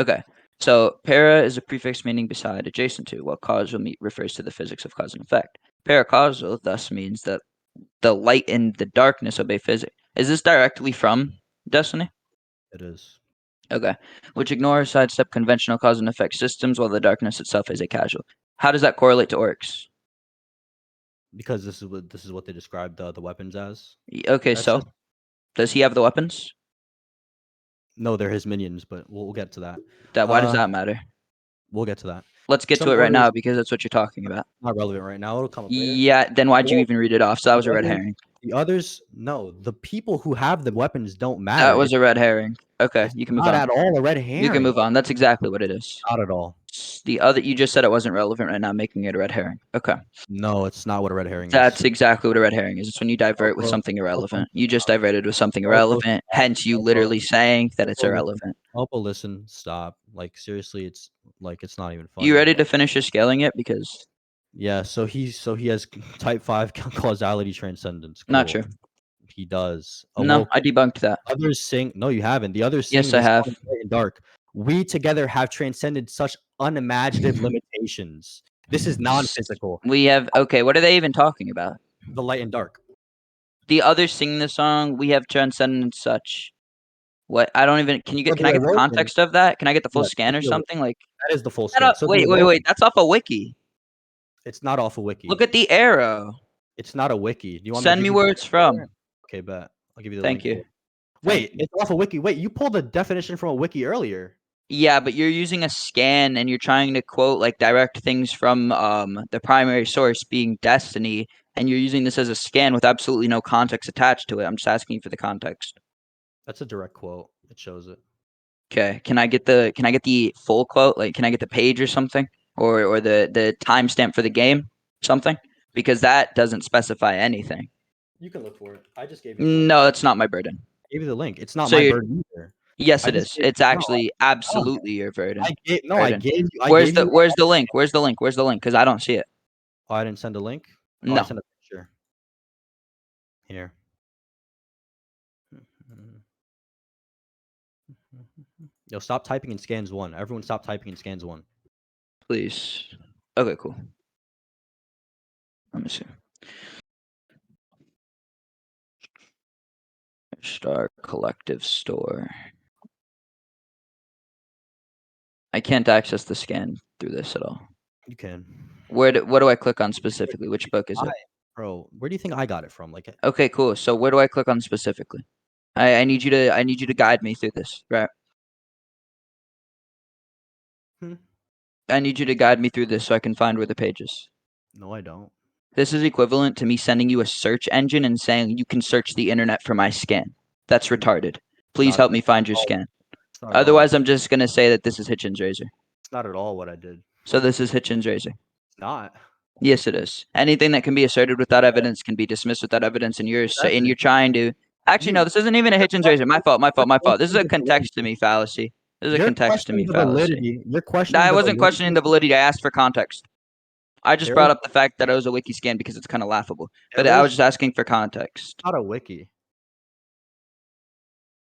Okay. So, para is a prefix meaning beside, adjacent to, while causal refers to the physics of cause and effect. Paracausal thus means that the light and the darkness obey physics. Is this directly from Destiny? It is. Okay. Which ignore or sidestep conventional cause and effect systems while the darkness itself is acausal. How does that correlate to Oryx? Because this is what they described the weapons as. Okay, so does he have the weapons? No, they're his minions, but we'll get to that. Why does that matter? We'll get to that. Let's get to it right now because that's what you're talking about. Not relevant right now. It'll come up later. Yeah, then why'd you even read it off? So that was a red herring. The others, no. The people who have the weapons don't matter. That was a red herring. Okay, you can move on. Not at all a red herring. You can move on. That's exactly what it is. Not at all. The other, you just said it wasn't relevant right now, making it a red herring. Okay. No, it's not what a red herring is. That's exactly what a red herring is. It's when you divert with something irrelevant. You just diverted with something irrelevant, hence you literally saying that it's irrelevant. Oppo, listen, stop. Like, seriously, it's not even funny. You ready to finish your scaling it? Because yeah, so he has type 5 causality transcendence. Cool. Not true. He does. No, I debunked that. Others sing. No, you haven't. The others sing. Yes, I have. In dark. We together have transcended such unimaginative limitations. This is non-physical. We have. Okay, what are they even talking about? The light and dark. The others sing the song. We have transcended such. What? I don't even. Can I get the context of that? Can I get the full scan or something? Like that is the full scan. So wait. That's off a wiki. It's not off a wiki. Look at the arrow. It's not a wiki. Do you want Send me where it's from? Okay, bet. I'll give you the Thank link. you. Wait, it's off a wiki. Wait, you pulled a definition from a wiki earlier. Yeah, but you're using a scan and you're trying to quote like direct things from the primary source being Destiny, and you're using this as a scan with absolutely no context attached to it. I'm just asking you for the context. That's a direct quote. It shows it. Okay. Can I get the full quote? Like, can I get the page or something? Or the timestamp for the game? Something? Because that doesn't specify anything. You can look for it. I just gave you No, it's not my burden. I gave you the link. It's not my burden either. Yes, it is. It's actually absolutely your burden. I gave you. Where's the link? Where's the link? Because I don't see it. Oh, I didn't send a link? No. I sent a picture. Here. Yo, stop typing in scans 1. Everyone stop typing in scans 1. Please. Okay, cool. Let me see. Start collective store. I can't access the scan through this at all. You can. What do I click on specifically? Which book is it? Bro, where do you think I got it from? Like, okay, cool. So where do I click on specifically? I need you to guide me through this, right? I need you to guide me through this so I can find where the page is. No, I don't. This is equivalent to me sending you a search engine and saying you can search the internet for my scan. That's retarded. Please help me find your scan. Otherwise, I'm just gonna say that this is Hitchens Razor. It's not at all what I did. So this is Hitchens Razor. It's not. Yes, it is. Anything that can be asserted without evidence can be dismissed without evidence, and you're trying to. Actually, no, this isn't even a Hitchens Razor. My fault. This is a contextomy fallacy. This is a contextomy fallacy. You're questioning. I wasn't questioning the validity. I asked for context. I just brought up the fact that it was a wiki scan because it's kind of laughable. But I was just asking for context. Not a wiki.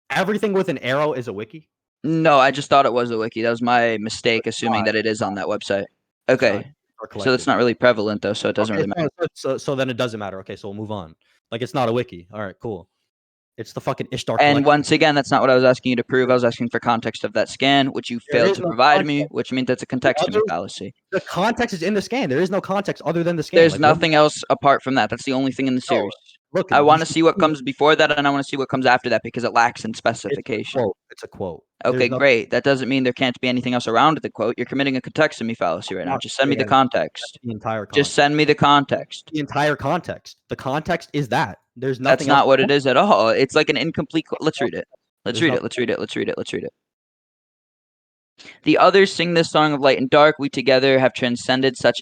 Everything with an arrow is a wiki? No, I just thought it was a wiki. That was my mistake, assuming that it is on that website. Okay. So it's not really prevalent, though, so it doesn't really matter. So then it doesn't matter. Okay, so we'll move on. Like, it's not a wiki. All right, cool. It's the fucking Ishtar And once again, that's not what I was asking you to prove. I was asking for context of that scan, which you failed to provide me, which means that's a contextomy fallacy. The context is in the scan. There is no context other than the scan. There's nothing else apart from that. That's the only thing in the series. Look, I want to see what comes before that, and I want to see what comes after that because it lacks in specification. It's a quote. Okay, great. That doesn't mean there can't be anything else around the quote. You're committing a contextomy fallacy right now. Just send me the context. The entire context. Just send me the context. The entire context. The context is that. There's nothing. That's not what it is at all. It's like an incomplete. Let's read it. Let's read it. The others sing this song of light and dark. We together have transcended such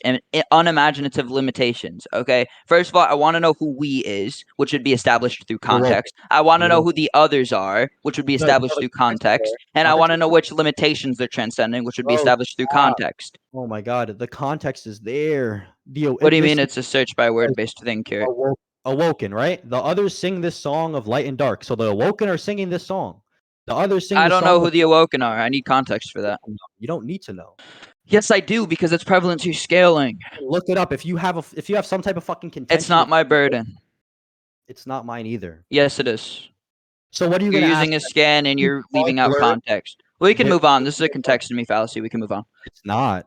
unimaginative limitations. Okay. First of all, I want to know who we is, which would be established through context. I want to know who the others are, which would be established through context. And I want to know which limitations they're transcending, which would be established through context. Oh my God. The context is there. What do you mean it's a search by word-based thing, Kurt? Awoken, right? The others sing this song of light and dark. So the Awoken are singing this song. The others sing. I don't know who the Awoken are. I need context for that. You don't need to know. Yes, I do because it's prevalent to scaling. Look it up if you have some type of fucking contention. It's not my burden. It's not mine either. Yes, it is. So what are you You're using a scan and you're leaving out context. We can move on. This is a contextomy fallacy. We can move on. It's not.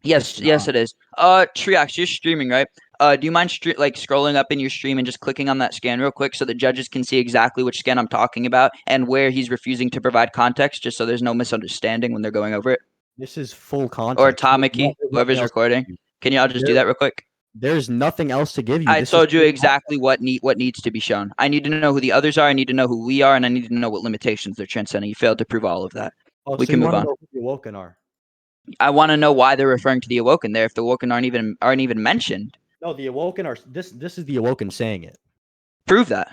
Yes, yes, it is. Triax, you're streaming, right? Do you mind scrolling up in your stream and just clicking on that scan real quick so the judges can see exactly which scan I'm talking about and where he's refusing to provide context, just so there's no misunderstanding when they're going over it? This is full context. Or Tamaki, whoever's recording. Can y'all just do that real quick? There's nothing else to give you. I told you exactly what needs to be shown. I need to know who the others are. I need to know who we are, and I need to know what limitations they're transcending. You failed to prove all of that. We can move on. Know who the Awoken are. I want to know why they're referring to the Awoken there if the Awoken aren't even mentioned. No, the Awoken are this is the Awoken saying it. Prove that.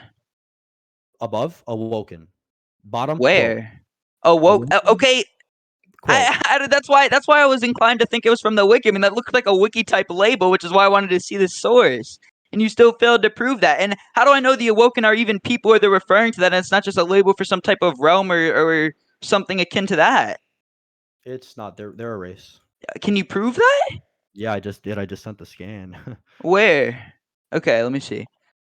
Above Awoken. Bottom where? Okay. That's why I was inclined to think it was from the wiki. I mean, that looked like a wiki type label, which is why I wanted to see the source. And you still failed to prove that. And how do I know the Awoken are even people or they're referring to that and it's not just a label for some type of realm or something akin to that? It's not. They're a race. Can you prove that? Yeah, I just did. I just sent the scan. Where? Okay, let me see.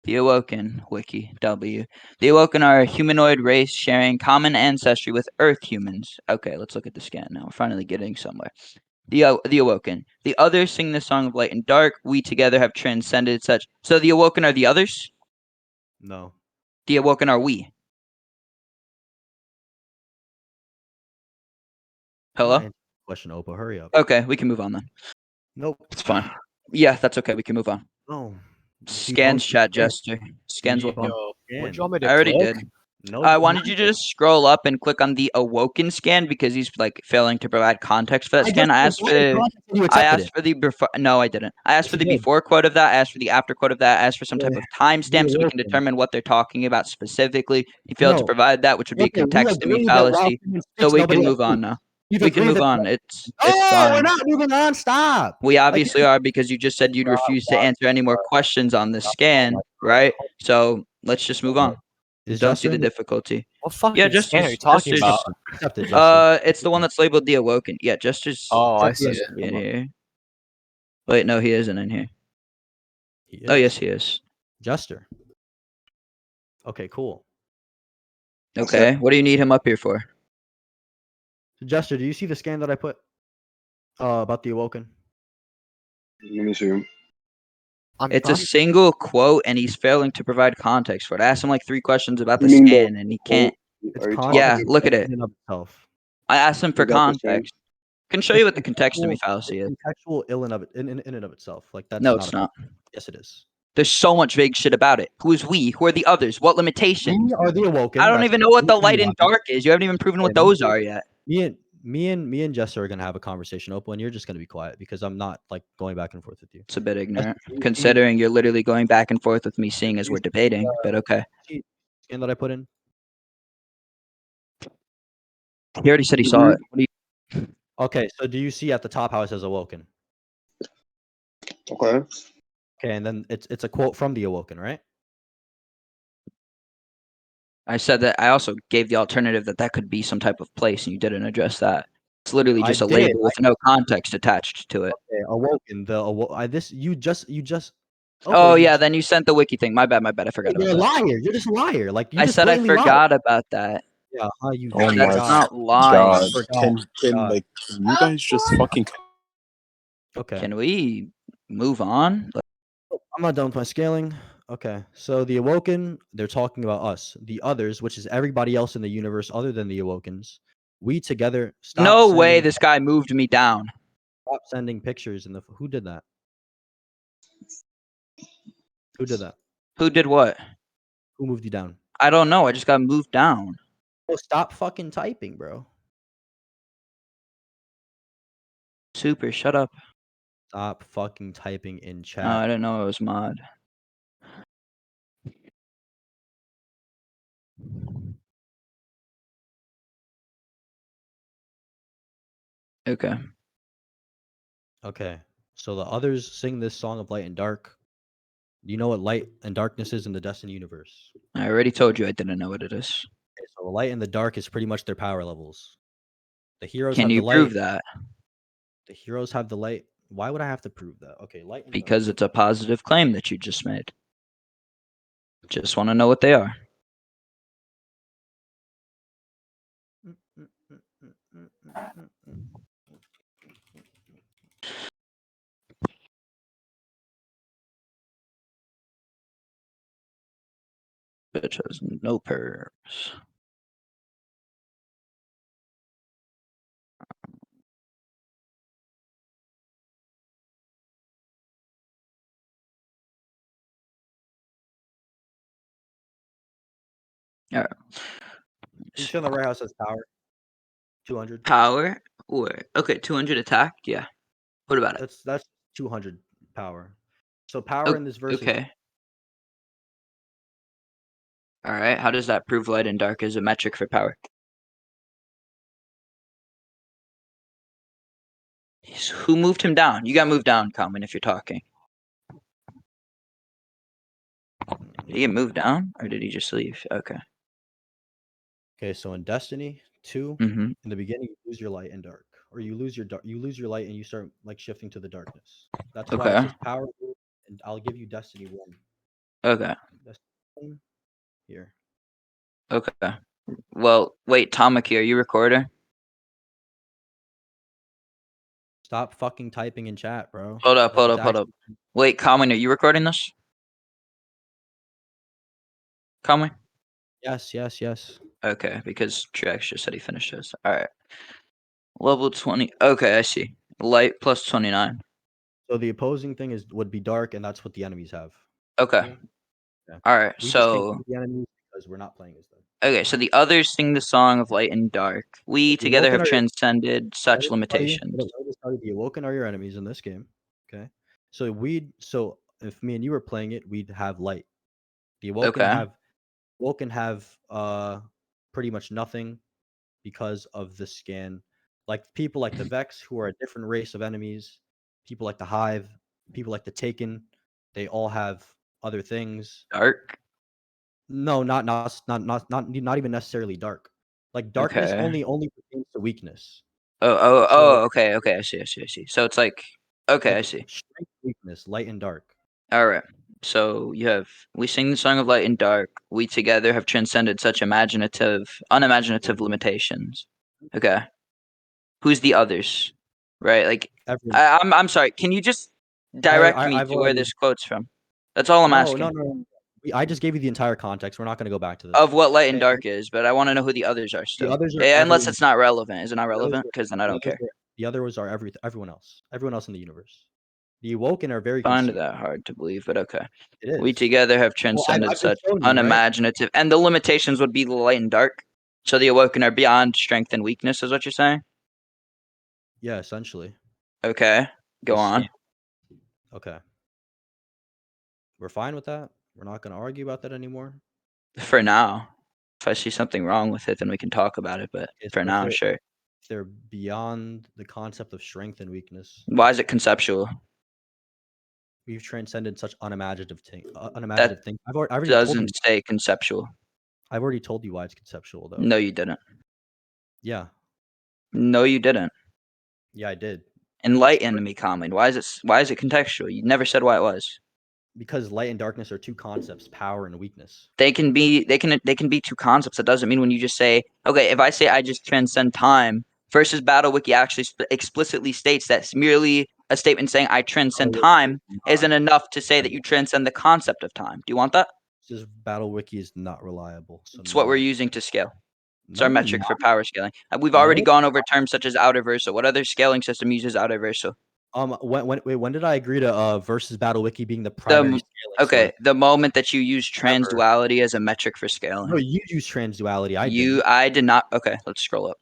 The Awoken wiki W. The Awoken are a humanoid race sharing common ancestry with Earth humans. Okay, let's look at the scan now. We're finally getting somewhere. The Awoken. The others sing the song of light and dark. We together have transcended such. So the Awoken are the others? No. The Awoken are we. Hello? Question, Oppo. Hurry up. Okay, we can move on then. Nope. It's fine. Yeah, that's okay. We can move on. No. Scans chat, Jester. Scans will. What do you want me to I already click? did. No, I wanted you to just scroll up and click on the Awoken scan because he's failing to provide context for that scan. I asked for the before. No, I didn't. I asked for the before quote of that. I asked for the after quote of that. I asked for some type of timestamp so we can determine what they're talking about specifically. You failed to provide that, which would be a contextomy fallacy. So we can move on now. We can move on. It's fine. We're not moving on. Stop. We obviously are because you just said you'd refuse to answer any more questions on the scan, right? So let's just move on. Don't see the difficulty. What fucking scan are you talking about? It's the one that's labeled the Awoken. Yeah, Jester's. Oh, I see it. In here. Wait, no, he isn't in here. Oh, yes, he is. Jester. Okay, cool. Okay, what do you need him up here for? Jester, do you see the scan that I put about the Awoken? Let me see him. It's a single quote, and he's failing to provide context for it. I asked him like 3 questions about the scan, and he can't. Yeah, look at it. I asked him for context. I can show you what the contextomy fallacy is. Contextual in and of itself. Like that's no, it's not. Yes, it is. There's so much vague shit about it. Who is we? Who are the others? What limitations? We are the awoken. I don't even know what the light and dark is. You haven't even proven what those are yet. Me and Jester are gonna have a conversation, Oppo, and you're just gonna be quiet because I'm not like going back and forth with you. It's a bit ignorant, considering you're literally going back and forth with me, seeing as we're debating. But okay. Skin that I put in. He already said he saw it. What do you... Okay, so do you see at the top how it says awoken? Okay. Okay, and then it's a quote from the awoken, right? I said that I also gave the alternative that could be some type of place, and you didn't address that. It's literally just a label with no context attached to it. Okay, awoken. You just. Oh yeah, then you sent the wiki thing. My bad. I forgot about that. You're a liar. You're just a liar. Like I said, I forgot about that. Yeah, you. Oh my That's not lying. Can you guys just fucking? Okay. Can we move on? I'm not done with my scaling. Okay, so the awoken, they're talking about us. The others, which is everybody else in the universe other than the awokens, we together. No way, this guy moved me down. Stop sending pictures in the. Who did that? Who did that? Who did what? Who moved you down? I don't know. I just got moved down. Oh, stop fucking typing, bro. Super, shut up. Stop fucking typing in chat. Oh, I didn't know it was mod. Okay. Okay. So the others sing this song of light and dark. Do you know what light and darkness is in the Destiny universe? I already told you I didn't know what it is. Okay, so the light and the dark is pretty much their power levels. The heroes Can have you the light. prove that? The heroes have the light. Why would I have to prove that? Okay, light and because dark. It's a positive claim that you just made. Just want to know what they are. Bitch has no perms. All right. You see on the right house says power. 200. Power or okay, 200 attack. Yeah. What about it? That's 200 power. So power in this verse. Okay. All right. How does that prove light and dark is a metric for power? Who moved him down? You got moved down, Kamuin, if you're talking. Did he get moved down or did he just leave? Okay. Okay, so in Destiny 2, in the beginning you lose your light and dark. Or you lose your light and you start like shifting to the darkness. That's why it says power, and I'll give you Destiny 1. Okay. Destiny 1 here. Okay. Well, wait, Tamaki, are you recording? Stop fucking typing in chat, bro. Hold up. Wait, Kamuin, are you recording this? Kamuin? Yes. Okay, because Trex just said he finished this. All right. Level 20. Okay, I see. Light plus 29. So the opposing thing would be dark, and that's what the enemies have. Okay. Yeah. All right. We so the enemies because we're not playing as them. Okay, so the others sing the song of light and dark. We together have transcended such limitations. The awoken are your enemies in this game. Okay. So if me and you were playing it, we'd have light. The awoken have pretty much nothing because of the scan. Like people like the Vex, who are a different race of enemies, people like the Hive, people like the Taken, they all have other things. Dark? No, not even necessarily dark. Like darkness only pertains to weakness. Okay. I see. So it's like I see. Strength, weakness, light and dark. All right. So we sing the song of light and dark. We together have transcended such unimaginative limitations. Okay. Who's the others? Right? Like I'm sorry. Can you just direct me to where this quote's from? That's all I'm asking. No. I just gave you the entire context. We're not going to go back to this. Of what light and dark is, but I want to know who the others are still. Unless it's not relevant. Is it not relevant? Because then I don't care. The others are everyone else. Everyone else in the universe. The awoken are very Find conceited. that hard to believe, but okay. It is. We together have transcended I've been such showing you, right? unimaginative, and the limitations would be the light and dark. So the awoken are beyond strength and weakness, is what you're saying? Yeah, essentially. Okay, go on. Okay. We're fine with that. We're not going to argue about that anymore. For now. If I see something wrong with it, then we can talk about it. But for now, sure. They're beyond the concept of strength and weakness. Why is it conceptual? We've transcended such unimaginative things. I've already doesn't say conceptual. I've already told you why it's conceptual, though. No, you didn't. Yeah. No, you didn't. Yeah, I did. Enlighten me, Kamuin. Why is it contextual? You never said why it was. Because light and darkness are two concepts, power and weakness. They can be two concepts. That doesn't mean when you just say, okay, if I say I just transcend time versus Battle Wiki actually explicitly states that merely a statement saying I transcend time isn't enough to say that you transcend the concept of time. Do you want that? This Battle Wiki is not reliable. So it's what we're using to scale. It's our metric for power scaling. We've already gone over terms such as outer versa. What other scaling system uses outer versa? When did I agree to versus Battle Wiki being the primary scaling? Okay, the moment that you use transduality as a metric for scaling. No, you use transduality. I did not. Okay, let's scroll up.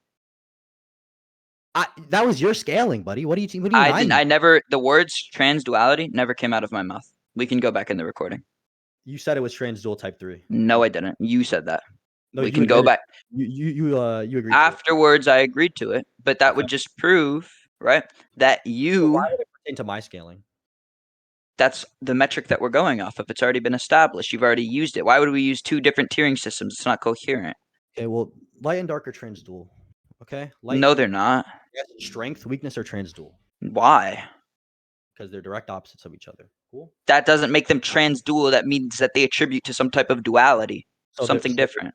That was your scaling, buddy. What do you mean? I never. The words transduality never came out of my mouth. We can go back in the recording. You said it was transdual type 3. No, I didn't. You said that. No, we can go back. You agreed. Afterwards, I agreed to it, but that would just prove, right, that you. So why would it pertain to my scaling? That's the metric that we're going off of. It's already been established. You've already used it. Why would we use two different tiering systems? It's not coherent. Okay, well, light and dark are transdual. Okay. No, they're not. Strength, weakness are transdual. Why? Because they're direct opposites of each other. Cool. That doesn't make them transdual. That means that they attribute to some type of duality, something different.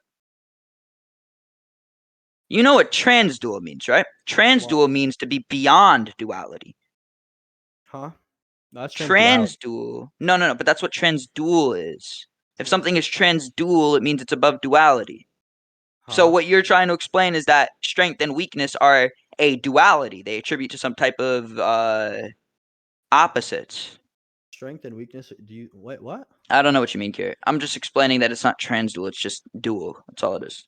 You know what transdual means, right? Transdual means to be beyond duality. Huh? No, that's transdual. No. But that's what transdual is. If something is transdual, it means it's above duality. So what you're trying to explain is that strength and weakness are a duality. They attribute to some type of opposites. Strength and weakness. Do you wait? What? I don't know what you mean, Kira. I'm just explaining that it's not transdual. It's just dual. That's all it is.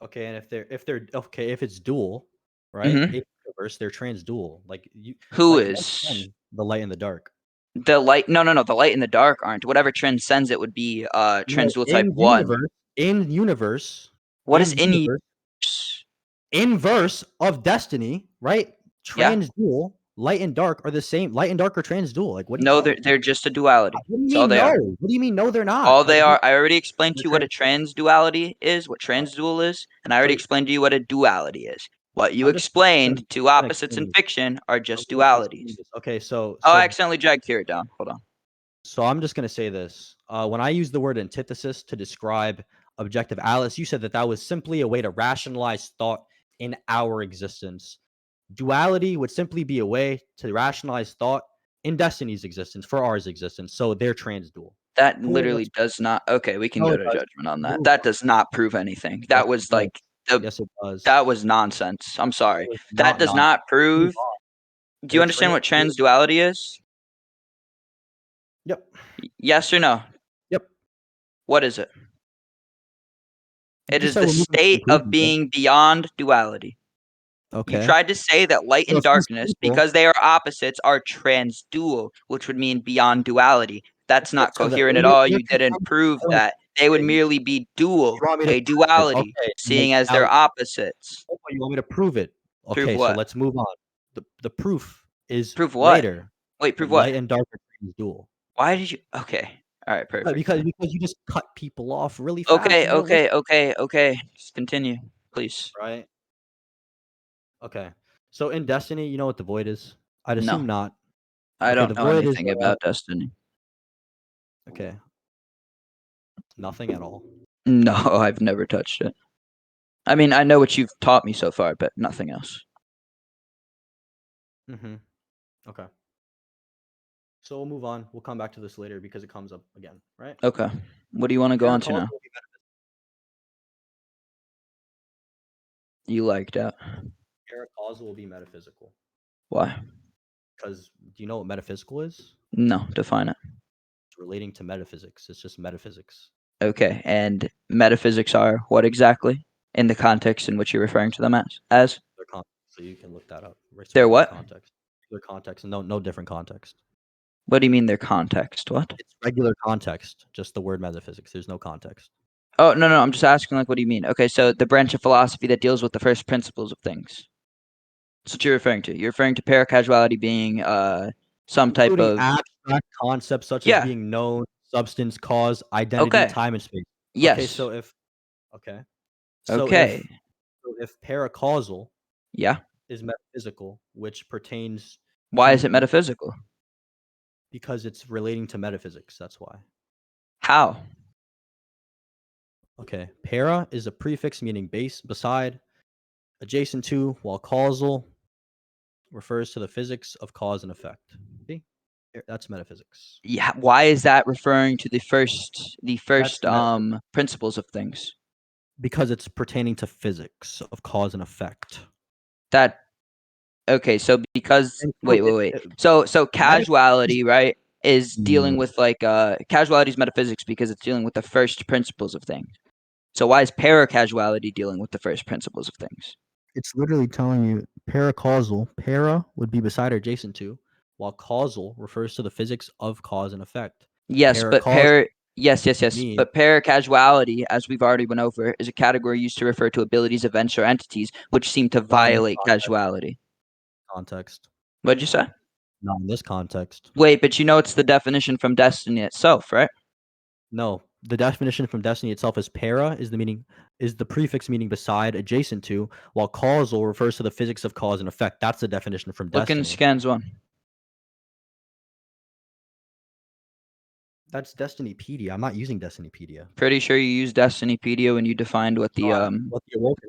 Okay, and if it's dual, right? In universe, they're transdual. Like you. Who is the light and the dark? The light? No. The light and the dark aren't. Whatever transcends it would be transdual type 1. In universe. What is in universe? Inverse of destiny, right? Transdual. Light and dark are the same. Light and dark are transdual. Like what? No, they're just a duality. What do you mean no? What do you mean no? They're not. All they are. I already explained to you what a transduality is, what transdual is, and I already explained to you what a duality is. What you explained to opposites in fiction are just dualities. Okay, so I accidentally dragged Kira down. Hold on. So I'm just gonna say this. When I use the word antithesis to describe objective Alice, you said that was simply a way to rationalize thought in our existence. Duality would simply be a way to rationalize thought in Destiny's existence for ours existence. So they're transdual. That literally does not. Okay, we can go to judgment on that. That does not prove anything. That was like yes, it does. That was nonsense. I'm sorry. That does not prove. Do you understand what transduality is? Yep. Yes or no? Yep. What is it? It is the state of being beyond duality. Okay. You tried to say that light and darkness, because they are opposites, are transdual, which would mean beyond duality. That's not coherent at all. You didn't prove that. They would merely be dual, a duality, seeing as they're opposites. You want me to prove it? Okay, so let's move on. The proof is later. Wait, prove what? Light and dark are transdual. Why did you? Okay. All right, perfect. Because you just cut people off really fast. Okay. Just continue, please. Right. Okay. So in Destiny, you know what the void is? I'd assume not. I don't know anything about Destiny. Okay. Nothing at all. No, I've never touched it. I mean, I know what you've taught me so far, but nothing else. Okay. So we'll move on. We'll come back to this later because it comes up again, right? Okay. What do you want to go on to now? You liked that. Causal will be metaphysical. Why? Because do you know what metaphysical is? No, define it. It's relating to metaphysics. It's just metaphysics. Okay, and metaphysics are what exactly in the context in which you're referring to them as? So you can look that up. It's They're what? Context. Regular context. No different context. What do you mean their context? What? It's regular context. Just the word metaphysics. There's no context. Oh, no, I'm just asking, like, what do you mean? Okay, so the branch of philosophy that deals with the first principles of things. That's what you're referring to. You're referring to paracasuality being some type Including of abstract concepts such as being known, substance, cause, identity, time, and space. Yes. Okay, so if paracausal is metaphysical, which pertains Why is it metaphysical? Because it's relating to metaphysics, that's why. How? Okay, para is a prefix meaning base, beside, adjacent to, while causal refers to the physics of cause and effect. See? That's metaphysics. Yeah, why is that referring to the first principles of things? Because it's pertaining to physics of cause and effect. Okay, so because wait. So casuality, right, is dealing with casuality is metaphysics because it's dealing with the first principles of things. So why is paracasuality dealing with the first principles of things? It's literally telling you paracausal. Para would be beside or adjacent to, while causal refers to the physics of cause and effect. Yes, but yes. But paracasuality, as we've already went over, is a category used to refer to abilities, events, or entities which seem to violate casuality. Context. What'd you say? Not in this context. Wait, but you know it's the definition from Destiny itself, right? No, the definition from Destiny itself is para is the prefix meaning beside, adjacent to, while causal refers to the physics of cause and effect. That's the definition from Destiny. Look in Scans 1. That's Destinypedia. I'm not using Destinypedia. Pretty sure you used Destinypedia when you defined what the Awoken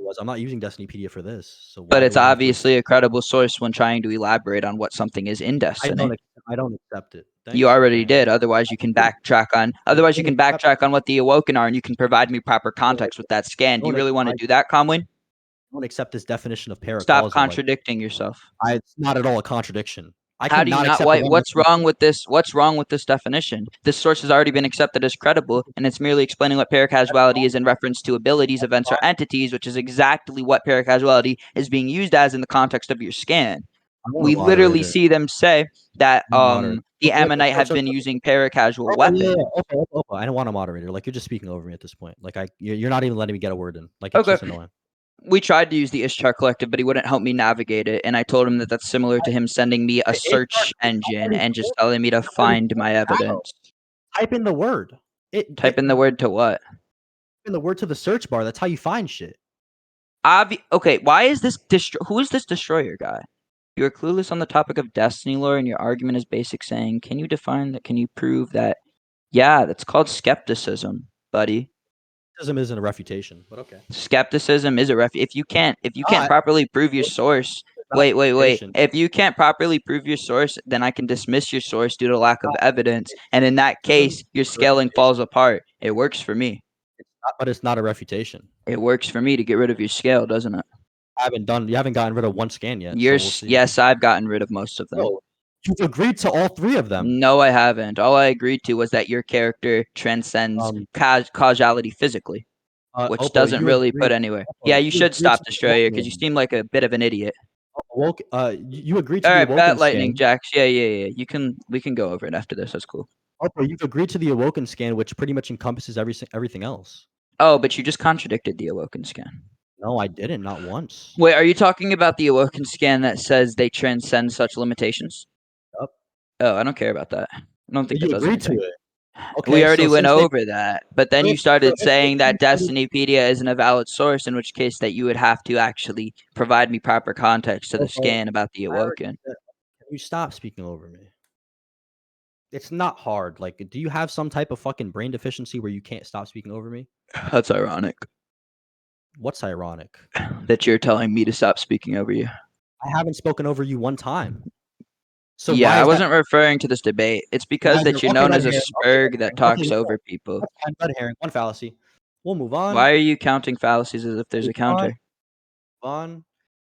was. I'm not using Destinypedia for this. So but it's obviously a credible source when trying to elaborate on what something is in Destiny. I don't accept it. You already did. Otherwise, you can backtrack on. Otherwise, you can backtrack on what the Awoken are, and you can provide me proper context with that scan. Do you really want to do that, Kamuin? I don't accept this definition of paracausal. Stop contradicting yourself. It's not at all a contradiction. How do you not? What's wrong with this? What's wrong with this definition? This source has already been accepted as credible, and it's merely explaining what paracasuality is in reference to abilities, events, or entities, which is exactly what paracasuality is being used as in the context of your scan. We literally see them say that the Ammonite have been using paracasual weapons. Yeah. I don't want a moderator. Like, you're just speaking over me at this point. Like, you're not even letting me get a word in. Like, it's just annoying. We tried to use the Ishtar Collective, but he wouldn't help me navigate it, and I told him that that's similar to him sending me a search engine and just telling me to find my evidence. Type in the word. Type in the word to what? Type in the word to the search bar. That's how you find shit. Okay, why is this who is this destroyer guy? You are clueless on the topic of Destiny lore, and your argument is basic, saying, can you define that? Can you prove that? Yeah, that's called skepticism, buddy. Skepticism isn't a refutation, but okay. Skepticism is a if you can't properly prove your source. Wait. If you can't properly prove your source, then I can dismiss your source due to lack of evidence, and in that case, your scaling falls apart. It works for me. But it's not a refutation. It works for me to get rid of your scale, doesn't it? You haven't gotten rid of one scan yet. Yes, I've gotten rid of most of them. No, you've agreed to all three of them. No, I haven't. All I agreed to was that your character transcends causality physically, which Oppo, doesn't really put anywhere. Yeah, you should stop Destroyer because you seem like a bit of an idiot. You agreed to all the right, Awoken Bat Lightning scan. Jacks. Yeah. We can go over it after this. That's cool. Oppo, you've agreed to the Awoken scan, which pretty much encompasses everything else. Oh, but you just contradicted the Awoken scan. No, I didn't. Not once. Wait, are you talking about the Awoken scan that says they transcend such limitations? Yep. Oh, I don't care about that. I don't think that does anything. To it. Okay, we already went over that, but then you started saying that Destinypedia isn't a valid source, in which case that you would have to actually provide me proper context to the scan about the Awoken. Can you stop speaking over me? It's not hard. Like, do you have some type of fucking brain deficiency where you can't stop speaking over me? That's ironic. What's ironic? That you're telling me to stop speaking over you. I haven't spoken over you one time. So yeah, I wasn't referring to this debate. It's because that you're known as a Sperg that talks over people. Red herring, one fallacy. We'll move on. Why are you counting fallacies as if there's a counter? On.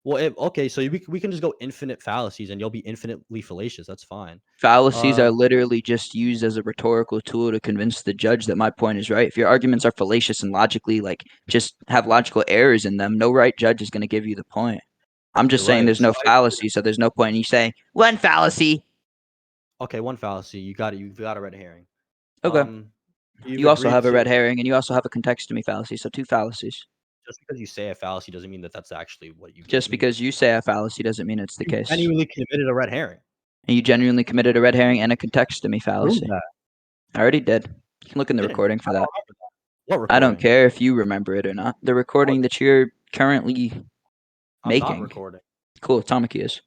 Well, okay, so we can just go infinite fallacies, and you'll be infinitely fallacious. That's fine. Fallacies are literally just used as a rhetorical tool to convince the judge that my point is right. If your arguments are fallacious and logically, like, just have logical errors in them, no right judge is going to give you the point. I'm just saying there's no fallacy, so there's no point in you saying one fallacy. Okay, one fallacy. You got it. You've got a red herring. Okay. You also have a red herring, and you also have a contextomy fallacy, so 2 fallacies. Just because you say a fallacy doesn't mean that that's actually what you. Just because you say a fallacy doesn't mean it's the case. You genuinely committed a red herring. And you genuinely committed a red herring and a contextomy fallacy. I already did. You can look in the recording for that. What recording? I don't care if you remember it or not. The recording that you're currently making. I'm not recording. Cool. Tamaki is.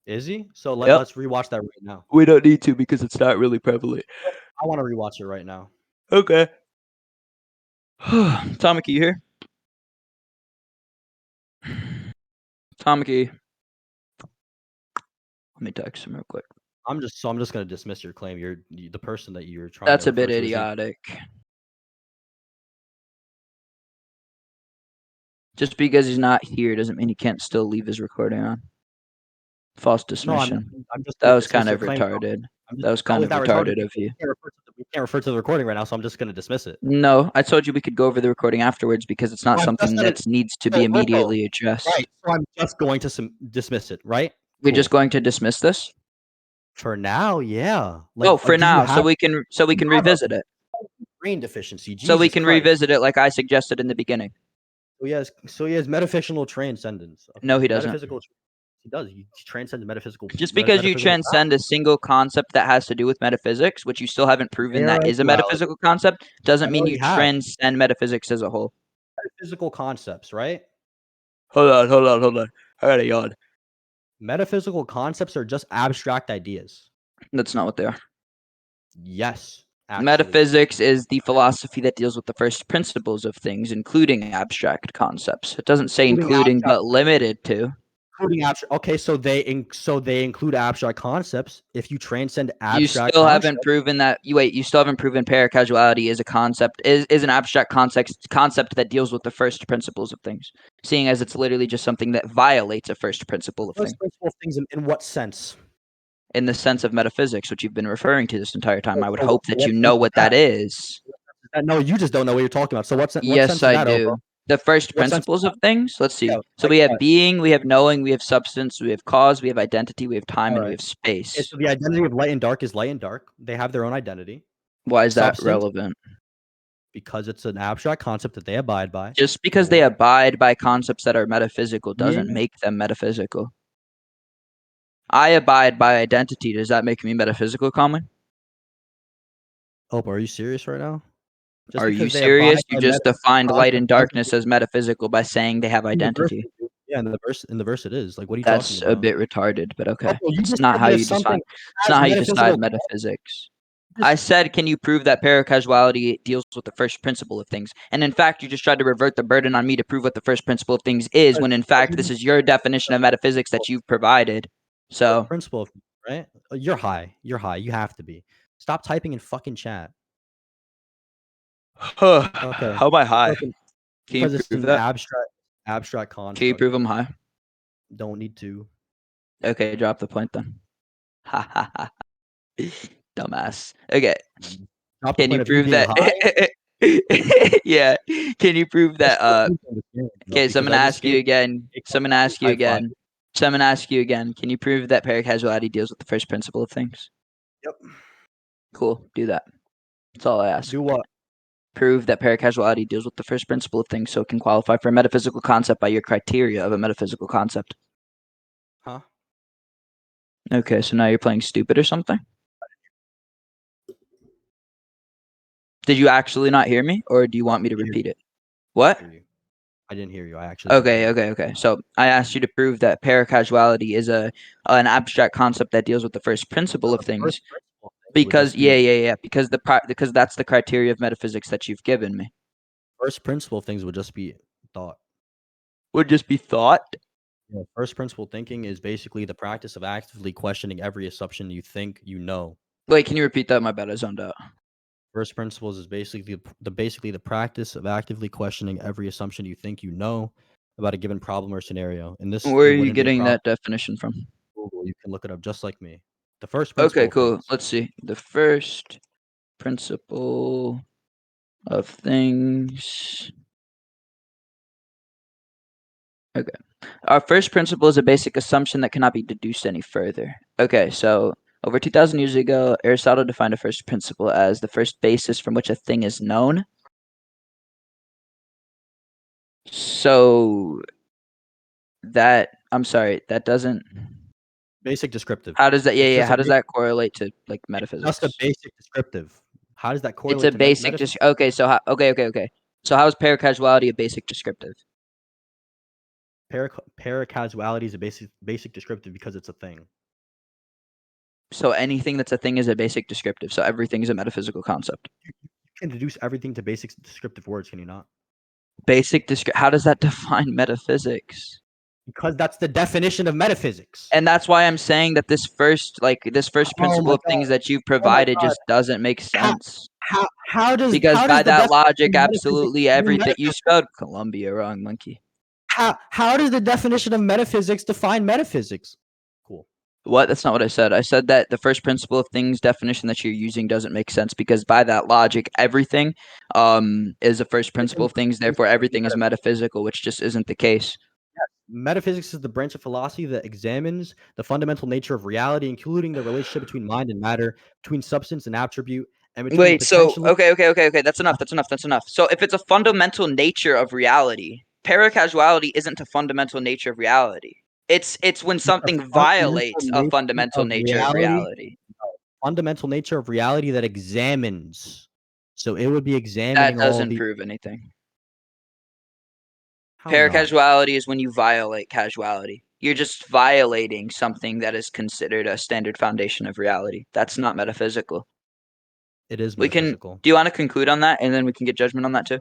Is he? So let's rewatch that right now. We don't need to because it's not really prevalent. I want to rewatch it right now. Okay. Tamaki, you here? Tamaki. Let me text him real quick. I'm just gonna dismiss your claim. You're the person that you're trying. That's to a bit idiotic. Just because he's not here doesn't mean he can't still leave his recording on. False dismission. No, I'm just that was kind of retarded. That was kind of retarded of you. We can't refer to the recording right now, so I'm just gonna dismiss it. No, I told you we could go over the recording afterwards because it's not something that needs to be immediately addressed. Right. So I'm just going to dismiss it, right? We're just going to dismiss this? For now, yeah. For now, so we can revisit it. Brain deficiency. Jesus so we can Christ. revisit it like I suggested in the beginning. So he has metaphysical transcendence. Okay. No, he doesn't. He does. He transcends metaphysical. Just because you transcend a single concept that has to do with metaphysics, which you still haven't proven that is a metaphysical concept, doesn't mean you transcend metaphysics as a whole. Metaphysical concepts, right? Hold on. I gotta yawn. Metaphysical concepts are just abstract ideas. That's not what they are. Yes. Actually. Metaphysics is the philosophy that deals with the first principles of things, including abstract concepts. It doesn't say including but limited to. Including abstract. Okay, so they include abstract concepts. If you transcend abstract, you still haven't proven that. You still haven't proven paracasuality is a concept. Is an abstract concept that deals with the first principles of things. Seeing as it's literally just something that violates a first principle of things. First principle of things in what sense? In the sense of metaphysics, which you've been referring to this entire time. I would hope that you know what that is. No, you just don't know what you're talking about. So what yes, sense I do. The first principles of things. Let's see. So we have being, we have knowing, we have substance, we have cause, we have identity, we have time, and we have space. Okay, so the identity of light and dark is light and dark. They have their own identity. Why is that relevant? Because it's an abstract concept that they abide by. Just because they abide by concepts that are metaphysical doesn't make them metaphysical. I abide by identity. Does that make me metaphysical, Kamuin? Oh, are you serious right now? Are you serious? You just defined light and darkness as metaphysical by saying they have identity. Yeah, in the verse it is. Like, what are you talking about? That's a bit retarded, but okay. It's not how you define. It's not how you decide metaphysics. I said, can you prove that paracasuality deals with the first principle of things? And in fact, you just tried to revert the burden on me to prove what the first principle of things is, when in fact this is your definition of metaphysics that you've provided. So principle of, right? You're high. You have to be. Stop typing in fucking chat. Okay. How am I high? Can you prove that? Abstract concept. Can you prove I'm high? Don't need to. Okay, drop the point then. Ha ha ha. Dumbass. Okay. Can you prove that? Yeah. Can you prove that? Okay, so I'm gonna ask you again. Can you prove that paracasuality deals with the first principle of things? Yep. Cool. Do that. That's all I ask. Do what? Prove that paracasuality deals with the first principle of things, so it can qualify for a metaphysical concept by your criteria of a metaphysical concept. Huh? Okay, so now you're playing stupid or something? Did you actually not hear me, or do you want me to repeat it? What? I didn't hear you. I actually. Okay. So I asked you to prove that paracasuality is an abstract concept that deals with the first principle of things. Because because that's the criteria of metaphysics that you've given me. First principle of things would just be thought. Would just be thought? Yeah, first principle thinking is basically the practice of actively questioning every assumption you think you know. Wait, can you repeat that? My bad, I zoned out. First principles is basically the practice of actively questioning every assumption you think you know, about a given problem or scenario. In this, Where it are you wouldn't be a getting problem. that definition from? Google, you can look it up just like me. The first principle. Okay, of cool. things. Let's see. The first principle of things. Okay. Our first principle is a basic assumption that cannot be deduced any further. Okay, so over 2,000 years ago, Aristotle defined a first principle as the first basis from which a thing is known. So that, I'm sorry, that doesn't... Basic descriptive. How does that, how does that correlate to, like, metaphysics? That's a basic descriptive. How does that correlate to basic okay, so how, okay. So how is paracasuality a basic descriptive? Paracasuality is a basic descriptive because it's a thing. So anything that's a thing is a basic descriptive. So everything is a metaphysical concept. You can deduce everything to basic descriptive words, can you not? How does that define metaphysics? Because that's the definition of metaphysics. And that's why I'm saying that this first principle of things that you've provided just doesn't make sense. How does because by that logic, absolutely everything you spelled Columbia wrong, monkey. How does the definition of metaphysics define metaphysics? Cool. What? That's not what I said. I said that the first principle of things definition that you're using doesn't make sense because by that logic, everything is a first principle of things. Therefore, everything is metaphysical, which just isn't the case. Metaphysics is the branch of philosophy that examines the fundamental nature of reality, including the relationship between mind and matter, between substance and attribute, and between Wait, so okay. That's enough. So if it's a fundamental nature of reality, paracasuality isn't a fundamental nature of reality. It's when something violates a fundamental nature of reality. Fundamental nature of reality that examines. So it would be examining. That doesn't prove anything. How Paracasuality is when you violate casuality. You're just violating something that is considered a standard foundation of reality. That's not metaphysical. It is metaphysical. Do you want to conclude on that, and then we can get judgment on that too?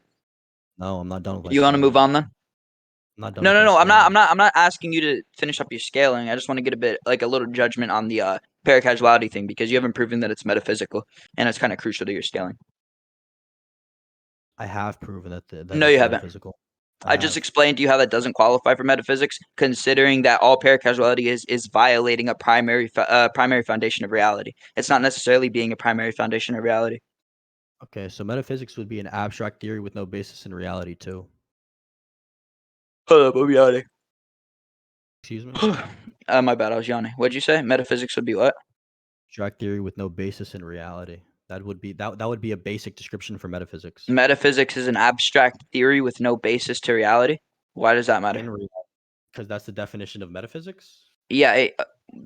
No, I'm not done with. Do you want to move on then? I'm not done. No. I'm not asking you to finish up your scaling. I just want to get a little judgment on the paracasuality thing because you haven't proven that it's metaphysical, and it's kind of crucial to your scaling. I have proven that. No, you haven't. Metaphysical. I just explained to you how that doesn't qualify for metaphysics, considering that all paracasuality is violating a primary foundation of reality. It's not necessarily being a primary foundation of reality. Okay, so metaphysics would be an abstract theory with no basis in reality too. Hold up, I'm yawning. Excuse me? My bad, I was yawning. What'd you say? Metaphysics would be what? Abstract theory with no basis in reality. That would be a basic description for metaphysics. Metaphysics is an abstract theory with no basis to reality. Why does that matter? Because that's the definition of metaphysics. Yeah,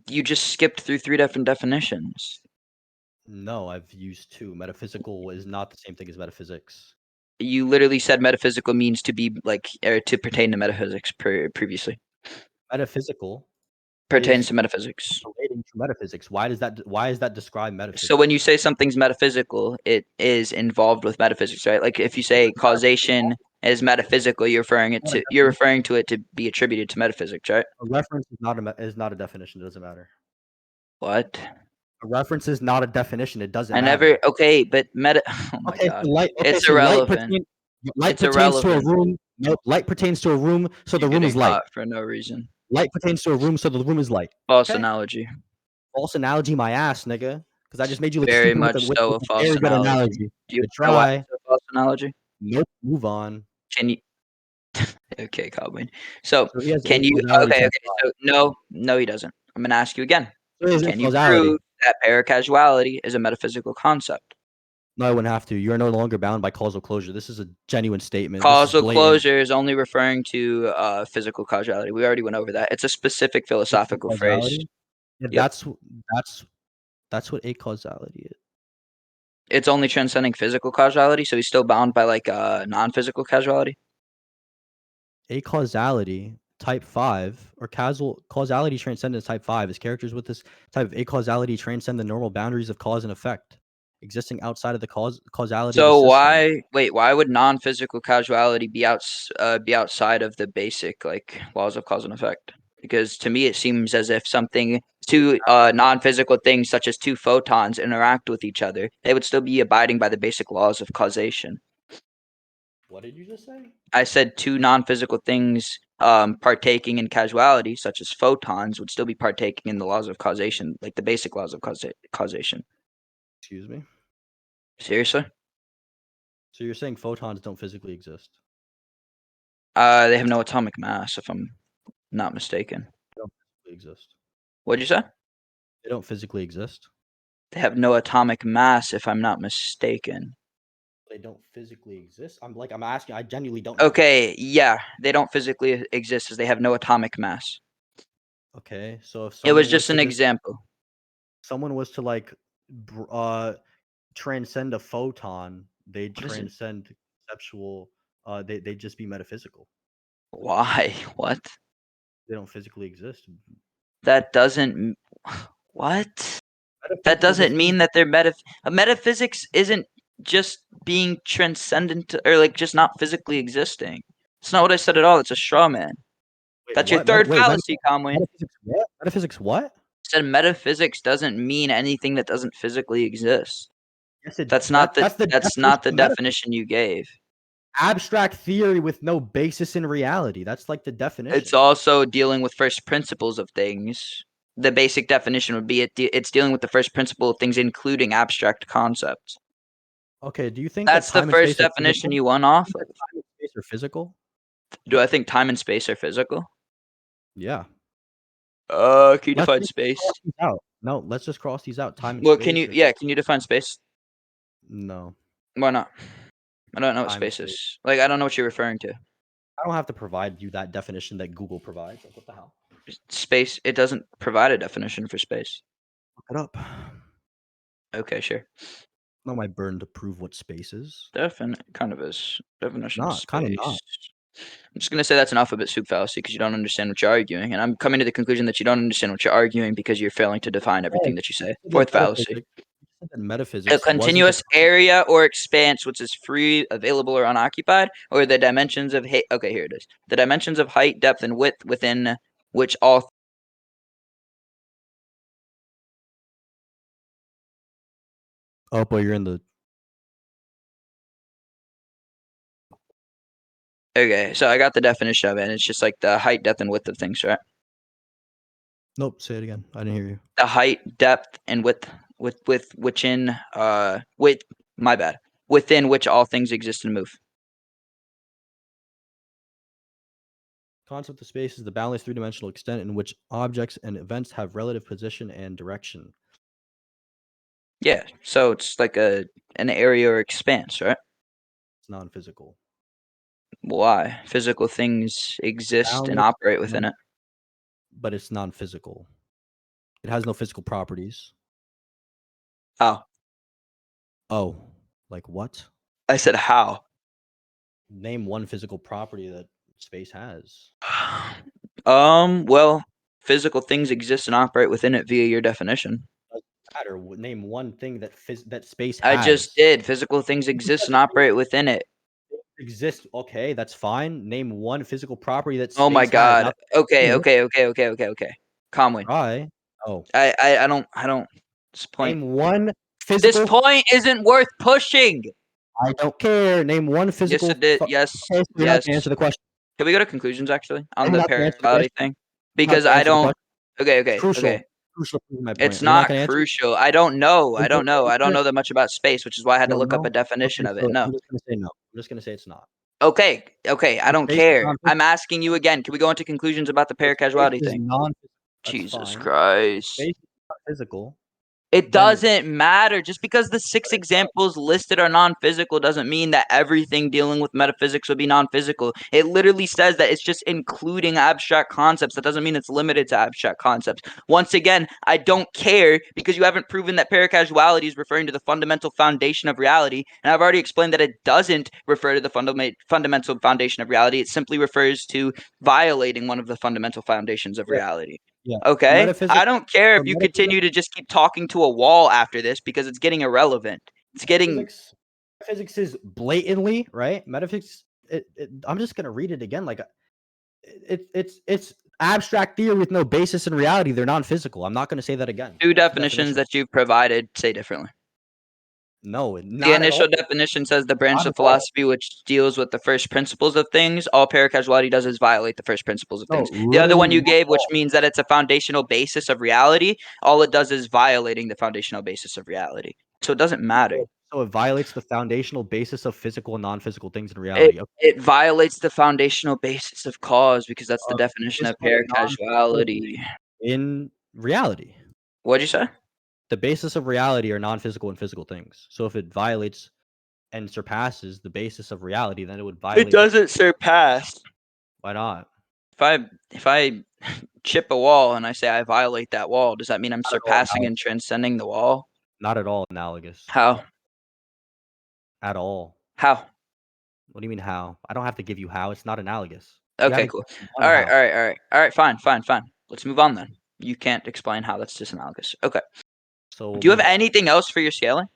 you just skipped through 3 different definitions. No, I've used 2. Metaphysical is not the same thing as metaphysics. You literally said metaphysical means to be to pertain to metaphysics previously. Metaphysical pertains to metaphysics. Relating to metaphysics. Why is that describe metaphysics? So when you say something's metaphysical, it is involved with metaphysics, right? Like if you say causation is metaphysical, you're referring to it to be attributed to metaphysics, right? A reference is not a definition. It doesn't matter. What? A reference is not a definition. It doesn't matter. Okay, but Oh my god. It's irrelevant. Light pertains to a room. No, light pertains to a room, so the room is light. For no reason. Light pertains to a room, so the room is light. False analogy. False analogy, my ass, nigga. Because I just made you look very stupid much with so a false analogy. Do you try a false analogy? Nope. Move on. Can you? Okay, Kamuin. So can you? Okay. So no, he doesn't. I'm gonna ask you again. Can you prove that paracasuality is a metaphysical concept? No, I wouldn't have to. You are no longer bound by causal closure. This is a genuine statement. Causal closure is only referring to physical causality. We already went over that. It's a specific philosophical phrase. Yeah, that's what acausality is. It's only transcending physical causality, so he's still bound by non-physical causality. Acausality type 5 or causality transcendence type 5 is characters with this type of acausality transcend the normal boundaries of cause and effect existing outside of the causality. So why would non-physical causality be outside of the basic laws of cause and effect? Because to me it seems as if two non-physical things such as 2 photons interact with each other, they would still be abiding by the basic laws of causation. What did you just say? I said 2 non-physical things partaking in causality, such as photons, would still be partaking in the laws of causation, like the basic laws of causation. Excuse me? Seriously? So you're saying photons don't physically exist? They have no atomic mass, if I'm not mistaken. They don't physically exist. What'd you say? They don't physically exist? They have no atomic mass, if I'm not mistaken. They don't physically exist? I'm asking, I genuinely don't know. Okay, yeah, they don't physically exist as they have no atomic mass. Okay, so if it was just an example. Someone was to like transcend a photon, they'd transcend conceptual, they'd just be metaphysical. Why? What? They don't physically exist. That doesn't what? That doesn't mean that they're metaphysics isn't just being transcendent or like just not physically existing. It's not what I said at all. It's a straw man. Wait, that's your third fallacy, Kamuin. Metaphysics what? I said metaphysics doesn't mean anything that doesn't physically exist. Yes, that's not the definition you gave. Abstract theory with no basis in reality. That's like the definition. It's also dealing with first principles of things. The basic definition would be it's dealing with the first principle of things, including abstract concepts. Okay, do you think that's the first definition you went off of? Time and space are physical? Do I think time and space are physical? Yeah. Can you define space? No, let's just cross these out. Time and well, space. Can you define space? No. Why not? I don't know what space is. Like, I don't know what you're referring to. I don't have to provide you that definition that Google provides. Like, what the hell? Space, it doesn't provide a definition for space. Look it up. Okay, sure. Not my burden to prove what space is. Kind of is. Definition of space. Kind of not. I'm just going to say that's an alphabet soup fallacy because you don't understand what you're arguing. And I'm coming to the conclusion that you don't understand what you're arguing because you're failing to define everything that you say. Fourth fallacy. Metaphysics. A continuous area or expanse which is free, available, or unoccupied, or the dimensions of height. Okay, here it is. The dimensions of height, depth, and width within which all. Oppo, you're in the. Okay, so I got the definition of it, and it's just like the height, depth, and width of things, right? Nope. Say it again. I didn't hear you. The height, depth, and width within which all things exist and move. Concept of space is the boundless three-dimensional extent in which objects and events have relative position and direction. Yeah, so it's like an area or expanse, right? It's non-physical. Why? Physical things exist and operate within it. But it's non-physical. It has no physical properties. How? Oh, like what? I said how. Name one physical property that space has. Well, physical things exist and operate within it via your definition. Doesn't matter. Name one thing that space I has. just did. Physical things exist and operate within it. Exist. Okay, that's fine. Name one physical property that space Oh my god. has. Okay. Kamuin. Try. Oh. I don't. This point. Name one physical. This point isn't worth pushing. I don't care. Name one physical. Yes, it did. Yes. Okay, so yes. Answer the question. Can we go to conclusions actually on the parallelity thing? Because I don't. Okay. Crucial. It's not crucial. I don't know. I don't know that much about space, which is why I had to look up a definition of it. No. I'm just gonna say no. I'm just gonna say it's not. Okay. I don't care. I'm asking you again. Can we go into conclusions about the paracausality thing? Jesus Christ. Space is not physical. It doesn't matter. Just because the 6 examples listed are non-physical doesn't mean that everything dealing with metaphysics would be non-physical. It literally says that it's just including abstract concepts. That doesn't mean it's limited to abstract concepts. Once again, I don't care because you haven't proven that paracausality is referring to the fundamental foundation of reality. And I've already explained that it doesn't refer to the fundamental foundation of reality. It simply refers to violating one of the fundamental foundations of reality. Yeah. Okay, I don't care if you continue to just keep talking to a wall after this because it's getting irrelevant. It's getting metaphysics is blatantly right. Metaphysics. I'm just gonna read it again. Like it's abstract theory with no basis in reality. They're non-physical. I'm not gonna say that again. 2 definitions that you've provided say differently. No, The not at initial all. definition says the branch Not of at all. philosophy which deals with the first principles of things. All paracasuality does is violate the first principles of No, things. The other one literally you not gave, at which all. means that it's a foundational basis of reality, all it does is violating the foundational basis of reality. So it doesn't matter. So it violates the foundational basis of physical and non-physical things in reality. It violates the foundational basis of cause because that's the Of definition of physical and non-physical paracasuality. in reality. What'd you say? The basis of reality are non-physical and physical things. So if it violates and surpasses the basis of reality, then it would violate. It doesn't surpass. Why not? If I chip a wall and I say I violate that wall, does that mean I'm Not at all surpassing and analogous. transcending the wall? Not at all analogous. How? At all. How? What do you mean how? I don't have to give you how. It's not analogous. Okay, cool. All right. Fine. Let's move on then. You can't explain how that's disanalogous. Okay. So we'll Do you have move- anything else for your scaling?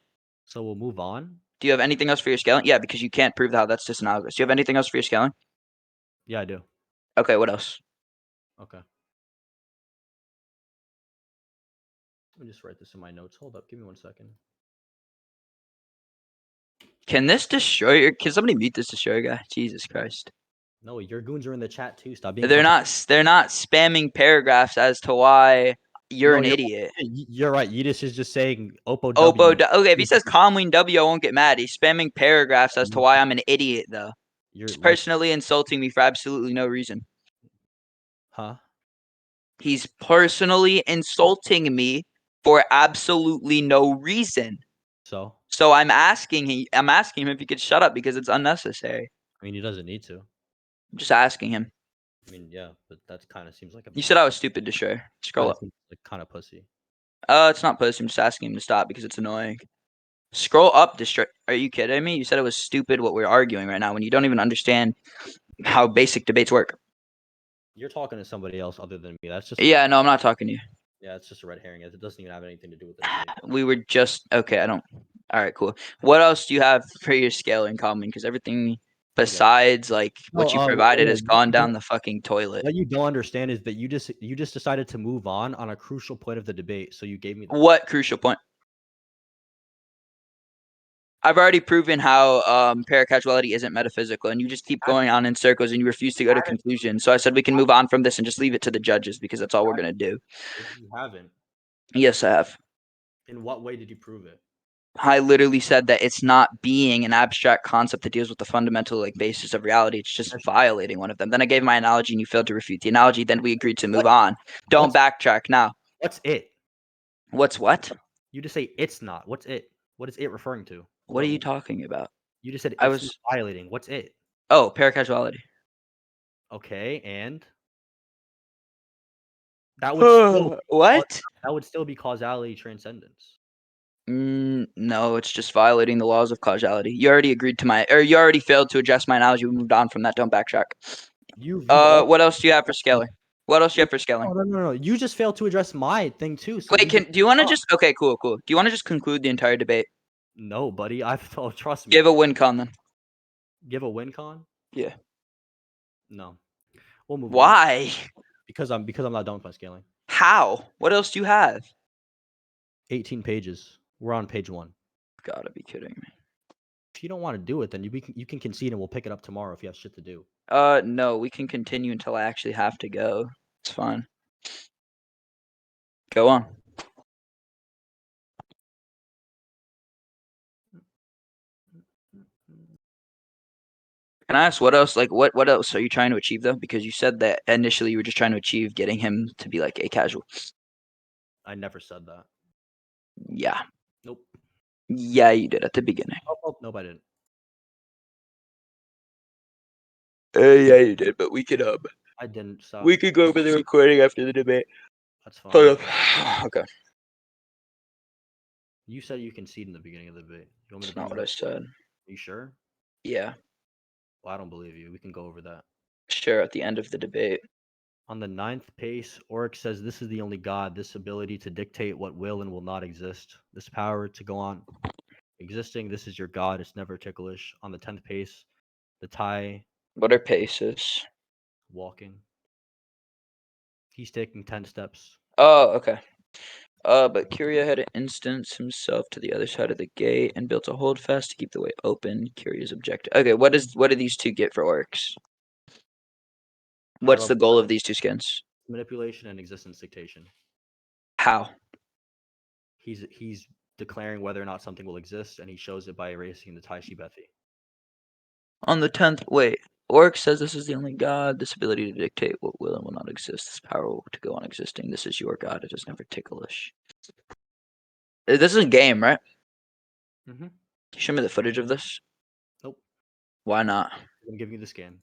So we'll move on. Do you have anything else for your scaling? Yeah, because you can't prove how that's disanalogous. Do you have anything else for your scaling? Yeah, I do. Okay, what else? Okay. Let me just write this in my notes. Hold up. Give me 1 second. Can this destroyer? Can somebody mute this destroyer guy? Jesus Christ. No, your goons are in the chat too. Stop being. They're not spamming paragraphs as to why you're an you're idiot. You're right. Yidis is just saying Oppo Oppo. W. Okay, if he says Kamuin W, I won't get mad. He's spamming paragraphs as to why I'm an idiot, though. He's personally insulting me for absolutely no reason. Huh? He's personally insulting me for absolutely no reason. So I'm asking him if he could shut up because it's unnecessary. I mean, he doesn't need to. I'm just asking him. I mean, yeah, but that kind of seems like a. You said I was stupid, Destroyer. Scroll up. Like kind of pussy. It's not pussy. I'm just asking him to stop because it's annoying. Scroll up, Destroyer. Are you kidding me? You said it was stupid what we're arguing right now when you don't even understand how basic debates work. You're talking to somebody else other than me. That's just. Yeah, no, I'm not talking to you. Yeah, it's just a red herring. It doesn't even have anything to do with it. We were just okay. I don't. All right, cool. What else do you have for your scaling common? Because everything besides like what you provided has gone down the fucking toilet. What you don't understand is that you just decided to move on a crucial point of the debate. So you gave me what crucial point? I've already proven how paracasuality isn't metaphysical, and you just keep going on in circles, and you refuse to go to conclusions. So I said we can move on from this and just leave it to the judges because that's all we're gonna do. You haven't. Yes, I have. In what way did you prove it? I literally said that it's not being an abstract concept that deals with the fundamental like basis of reality. It's just violating one of them. Then I gave my analogy, and you failed to refute the analogy. Then we agreed to move on. Don't backtrack now. What's it? What's what? You just say it's not. What's it? What is it referring to? What are you talking about? You just said it's violating. What's it? Oh, paracasuality. Okay, and that would still, what? That would still be causality transcendence. No, it's just violating the laws of causality. You already agreed to you already failed to address my analogy. We moved on from that. Don't backtrack. What else do you have for scaling? What else do you have for scaling? No. You just failed to address my thing too. So wait, do you want to just? Okay, cool. Do you want to just conclude the entire debate? No, buddy. Trust me. Give a win con then. Give a win con? Yeah. No. We'll move on. Why? Because I'm not done with my scaling. How? What else do you have? 18 pages. We're on page 1. Gotta be kidding me. If you don't want to do it, then you can concede and we'll pick it up tomorrow if you have shit to do. No, we can continue until I actually have to go. It's fine. Go on. Can I ask what else? Like, what else are you trying to achieve though? Because you said that initially you were just trying to achieve getting him to be like a casual. I never said that. Yeah. Nope. Yeah, you did at the beginning. Oh, nope, I didn't. Yeah, you did. But we could I didn't. Stop. We could go over the recording after the debate. That's fine. Hold up. Okay. You said you concede in the beginning of the debate. You want me to That's not what I said. Are you sure? Yeah. Well, I don't believe you. We can go over that. Sure, at the end of the debate. On the 9th pace, Oryx says this is the only God, this ability to dictate what will and will not exist, this power to go on existing, this is your God, it's never ticklish. On the 10th pace, the tie. What are paces? Walking. He's taking 10 steps. Oh, okay. But Curia had an instance himself to the other side of the gate and built a holdfast to keep the way open. Curia's objective. Okay, what do these two get for Oryx? What's the goal of these two skins? Manipulation and existence dictation. How? He's declaring whether or not something will exist, and he shows it by erasing the Taishi Bethi. On the 10th, wait. Oryx says this is the only god. This ability to dictate what will and will not exist. This power to go on existing. This is your god. It is never ticklish. This is a game, right? Mm-hmm. Show me the footage of this. Nope. Why not? I'm giving you the scan.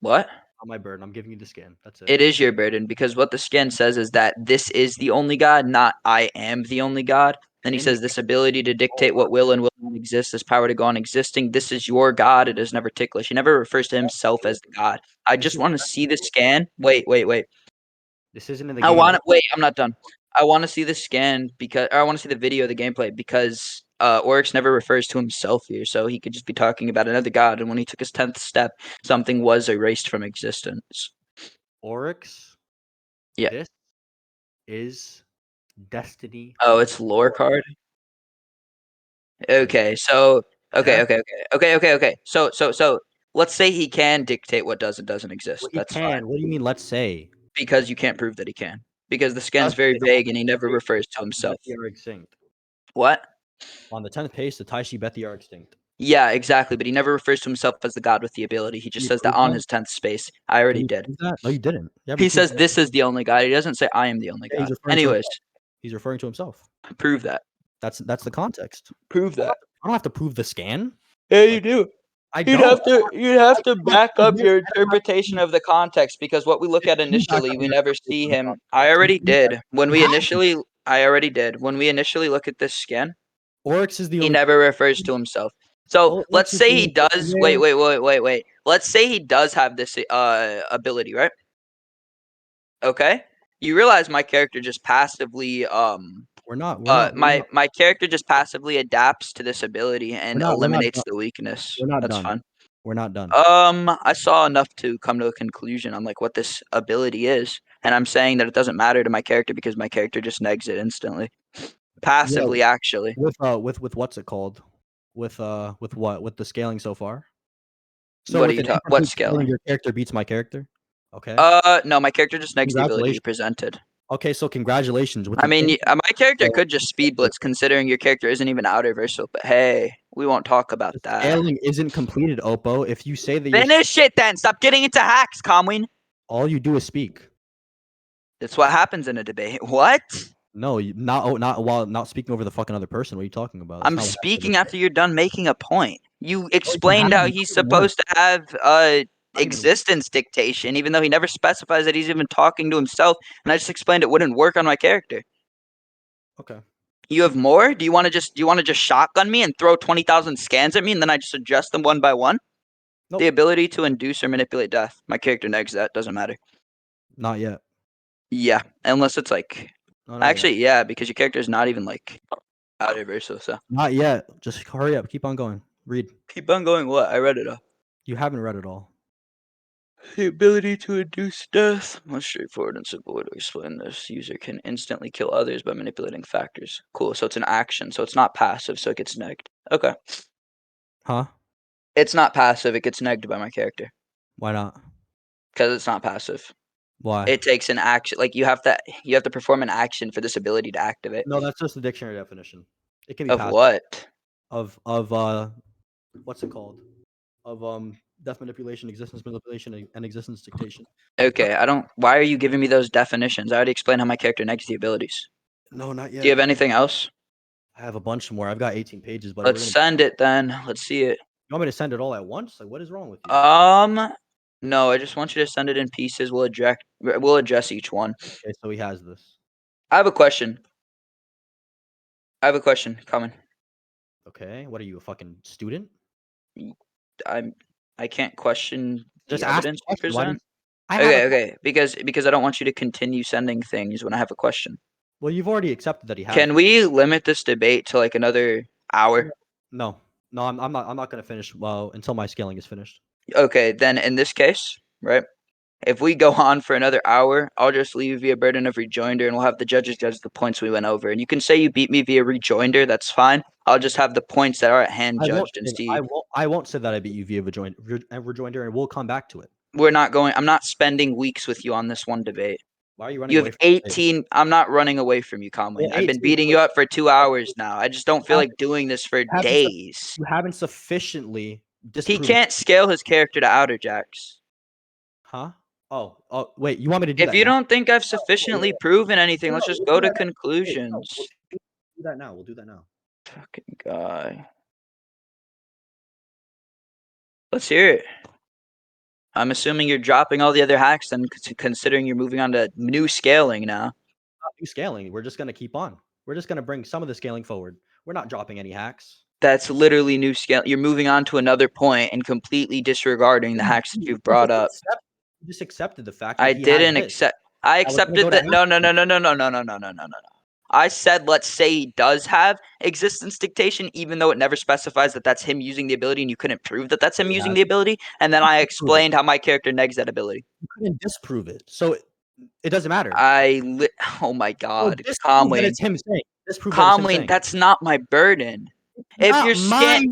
What? On my burden, I'm giving you the scan. That's it. It is your burden because what the skin says is that this is the only god, not I am the only god. Then he says this ability to dictate what will and will not exist, this power to go on existing. This is your god. It is never ticklish. He never refers to himself as the god. I just want to see the scan. Wait. This isn't in the I game. want to wait. I'm not done. I want to see the scan because I want to see the video of the gameplay because Oryx never refers to himself here, so he could just be talking about another god. And when he took his 10th step, something was erased from existence. Oryx. Yeah. This is Destiny. Oh, it's lore card. Okay, so okay. So let's say he can dictate what does and doesn't exist. Well, he That's can. fine. What do you mean? Let's say. Because you can't prove that he can. Because the skin's very vague and he never refers to himself. They are extinct. What? On the 10th page, the Taishi Bethi are extinct. Yeah, exactly. But he never refers to himself as the god with the ability. He just says that on his 10th space. I already did. No, you didn't. He says this is the only god. He doesn't say I am the only god. Anyways, he's referring to himself. Prove that. That's the context. Prove that. I don't have to prove the scan. Yeah, you do. You'd have to back up your interpretation of the context because what we look at initially, we never see him. I already did. When we initially look at this scan, Oryx is the he never refers to himself. So let's say he does. Wait. Let's say he does have this ability, right? Okay. You realize my character just passively my character just passively adapts to this ability and eliminates the weakness. That's fun. We're not done. I saw enough to come to a conclusion on like what this ability is, and I'm saying that it doesn't matter to my character because my character just negs it instantly, passively actually. With what's it called? With what? With the scaling so far. So what scaling? Your character beats my character. Okay. No, my character just negs the ability you presented. Okay, so congratulations. I mean, my character could just speed blitz, considering your character isn't even outer versatile. But hey, we won't talk about that. Scaling isn't completed, Oppo. If you say that, finish it then. Stop getting into hacks, Kamuin. All you do is speak. That's what happens in a debate. What? No, not while not speaking over the fucking other person. What are you talking about? I'm speaking after you're done making a point. You explained how he's supposed to have existence dictation, even though he never specifies that he's even talking to himself, and I just explained it wouldn't work on my character. Okay. You have more? Do you want to just shotgun me and throw 20,000 scans at me, and then I just adjust them one by one? Nope. The ability to induce or manipulate death. My character negs that. Doesn't matter. Not yet. Yeah, unless it's like actually yet. Yeah, because your character is not even like outer versatile. So not yet. Just hurry up. Keep on going. Read. Keep on going. What? I read it all. You haven't read it all. The ability to induce death. Most straightforward and simple way to explain this. User can instantly kill others by manipulating factors. Cool. So it's an action. So it's not passive. So it gets negged. Okay. Huh? It's not passive. It gets negged by my character. Why not? Because it's not passive. Why? It takes an action. Like you have to perform an action for this ability to activate. No, that's just the dictionary definition. It can be of passive. What? Of what's it called? Of death manipulation, existence manipulation, and existence dictation. Okay, why are you giving me those definitions? I already explained how my character negs the abilities. No, not yet. Do you have anything else? I have a bunch more. I've got 18 pages, but let's send it then. Let's see it. You want me to send it all at once? Like, what is wrong with you? No, I just want you to send it in pieces. We'll address each one. Okay, so he has this. I have a question. Coming. Okay, what are you, a fucking student? I can't question just the evidence you present. Okay. Because I don't want you to continue sending things when I have a question. Well, you've already accepted that he has. Can we limit this debate to like another hour? No, I'm not gonna finish until my scaling is finished. Okay, then in this case, right? If we go on for another hour, I'll just leave via burden of rejoinder, and we'll have the judges judge the points we went over. And you can say you beat me via rejoinder. That's fine. I'll just have the points that are at hand judged and see. I won't say that I beat you via rejoinder, and we'll come back to it. We're not going. I'm not spending weeks with you on this one debate. Why are you running? You have 18. I'm not running away from you, Kamuin. I've been beating you up for 2 hours now. I just don't feel like doing this for days. You haven't sufficiently. He can't scale his character to outer jacks. Huh? Oh, wait. You want me to do that? If you don't think I've sufficiently proven anything, let's just go to conclusions. We'll do that now. We'll do that now. Fucking guy. Let's hear it. I'm assuming you're dropping all the other hacks and considering you're moving on to new scaling now. Not new scaling. We're just going to keep on. We're just going to bring some of the scaling forward. We're not dropping any hacks. That's literally new scale. You're moving on to another point and completely disregarding the hacks that you've brought up. You just accepted the fact. I didn't accept. I accepted that. No. I said, let's say he does have existence dictation, even though it never specifies that that's him using the ability, and you couldn't prove that that's him using the ability. And then I explained how my character negs that ability. You couldn't disprove it, so it doesn't matter. Oh my god, Kamuin. It's him saying. Kamuin, that's not my burden. If your scan,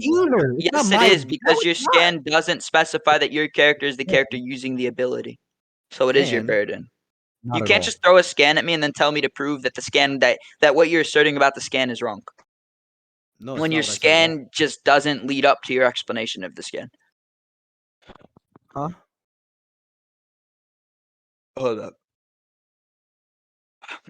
yes, it is, because your scan doesn't specify that your character is the character using the ability, so it is your burden. You can't just throw a scan at me and then tell me to prove that the scan that what you're asserting about the scan is wrong. No, when your scan just doesn't lead up to your explanation of the scan. Huh? Hold up.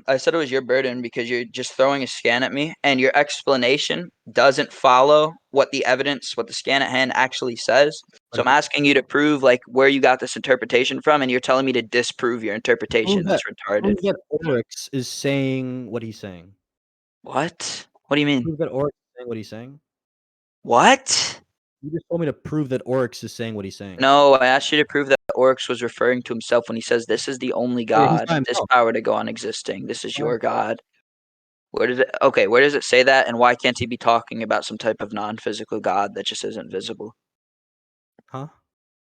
I said it was your burden because you're just throwing a scan at me and your explanation doesn't follow what the evidence, what the scan at hand actually says. So I'm asking you to prove like where you got this interpretation from, and you're telling me to disprove your interpretation. That's retarded. Prove that Oryx is saying what he's saying. What? What do you mean? Prove that Oryx is saying what he's saying. What? You just told me to prove that Oryx is saying what he's saying. No, I asked you to prove that Oryx was referring to himself when he says, "This is the only God, this power to go on existing. This is your God." Where does it? Okay, where does it say that? And why can't he be talking about some type of non-physical God that just isn't visible? Huh?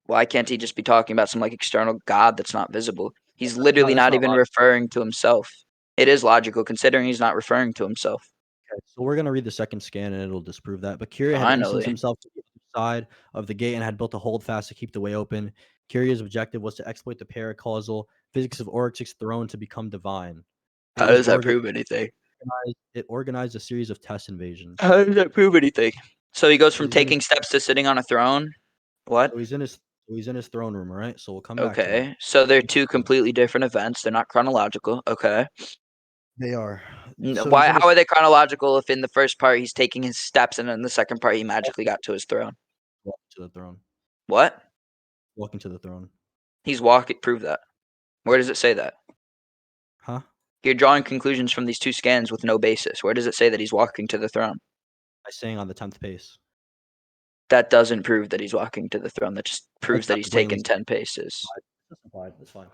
Why can't he just be talking about some like external God that's not visible? He's literally not even referring to himself. It is logical considering he's not referring to himself. Okay, so we're gonna read the second scan and it'll disprove that. But Kyria had instanced himself to the other side of the gate and had built a holdfast to keep the way open. Kyria's objective was to exploit the paracausal physics of Oryx's throne to become divine. How does that prove anything? It organized a series of test invasions. How does that prove anything? So he goes from taking steps to sitting on a throne. What? So he's in his throne room, all right? So we'll come back. Okay, so they're two completely different events. They're not chronological. Okay. They are. So why? How are they chronological? If in the first part he's taking his steps, and in the second part he magically got to his throne. Walking to the throne. What? Walking to the throne. He's walking. Prove that. Where does it say that? Huh? You're drawing conclusions from these two scans with no basis. Where does it say that he's walking to the throne? By saying on the 10th pace. That doesn't prove that he's walking to the throne. That just proves that he's taken 10 paces. That's implied. That's fine.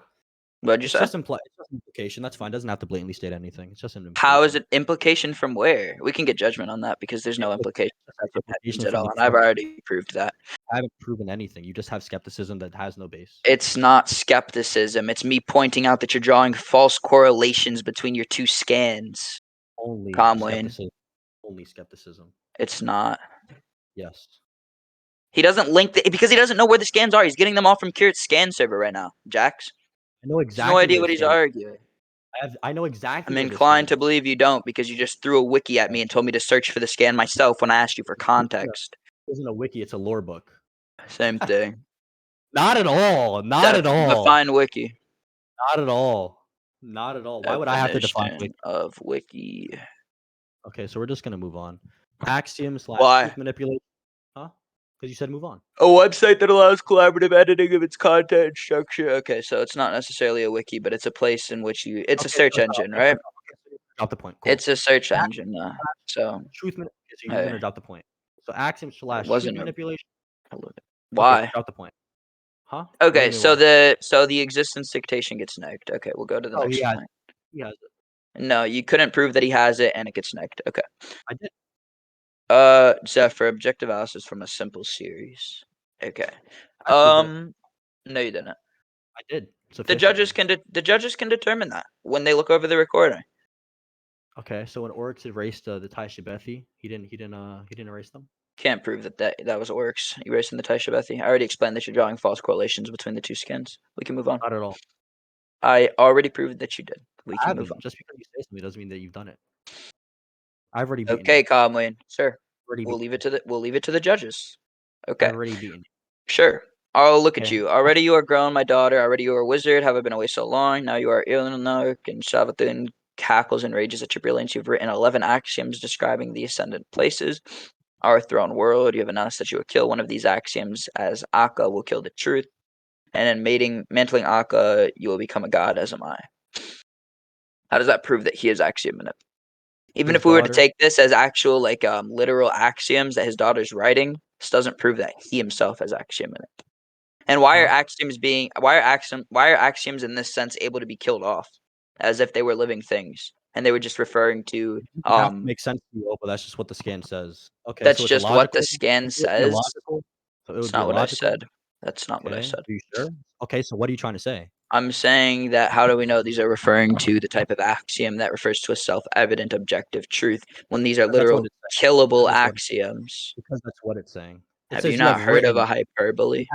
What'd you say? It's just implication. That's fine. Doesn't have to blatantly state anything. It's just an implication. How is it implication from where? We can get judgment on that because there's no implication at all, and I've already proved that. I haven't proven anything. You just have skepticism that has no base. It's not skepticism. It's me pointing out that you're drawing false correlations between your two scans. Only Kamuin. Only skepticism. It's not. Yes. He doesn't link because he doesn't know where the scans are. He's getting them all from Kirit's scan server right now, Jax. I know exactly. No idea what he's arguing. I know exactly. I'm inclined to believe you don't because you just threw a wiki at me and told me to search for the scan myself when I asked you for context. It isn't a wiki, it's a lore book. Same thing. Not at all. Not at all. Define wiki. Not at all. Not at all. Why would I have to define wiki? Of wiki. Okay, so we're just gonna move on. Axiom / Why? Manipulation. Huh? Because you said move on. A website that allows collaborative editing of its content and structure. Okay, so it's not necessarily a wiki, but it's a place in which you. It's a search engine, right? Drop the point. Cool. It's a search engine. So. You're gonna drop the point. So Axiom / truth manipulation. Why? Okay, drop the point. Huh? Okay, so the existence dictation gets negged. Okay, we'll go to the next point. He has it. No, you couldn't prove that he has it, and it gets negged. Okay. I did. Zephyr, objective analysis from a simple series. Okay. No, you didn't. did. The judges can determine that when they look over the recording. Okay, so when Oryx erased the Taisha Bethi, he didn't erase them. Can't prove that was Oryx erasing the Taisha Bethi. I already explained that you're drawing false correlations between the two skins. We can move on. Not at all. I already proved that you did. We I can move on. Just because you say something doesn't mean that you've done it. I've already beaten Okay, you. Kamuin, sure. Already We'll beaten leave it to the judges. Okay. I've already beaten you. Sure. I'll look at Okay. you. Already you are grown, my daughter. Already you are a wizard. Have I been away so long? Now you are Ilnark and Shavathun cackles and rages at your brilliance. You've written 11 axioms describing the ascendant places. Our throne world. You have announced that you will kill one of these axioms as Akka will kill the truth. And in mantling Akka, you will become a god, as am I. How does that prove that he is axiom in it? Even if we were to take this as actual, literal axioms that his daughter's writing, this doesn't prove that he himself has axiom in it. And why are axioms in this sense able to be killed off, as if they were living things, and they were just referring to makes sense to you, but that's just what the scan says. Okay, that's so just what the scan says. That's not what I said. That's not what I said. Are you sure? Okay, so what are you trying to say? I'm saying that how do we know these are referring to the type of axiom that refers to a self-evident objective truth when these are literal killable axioms? Because that's what it's saying. Have you not heard of a hyperbole?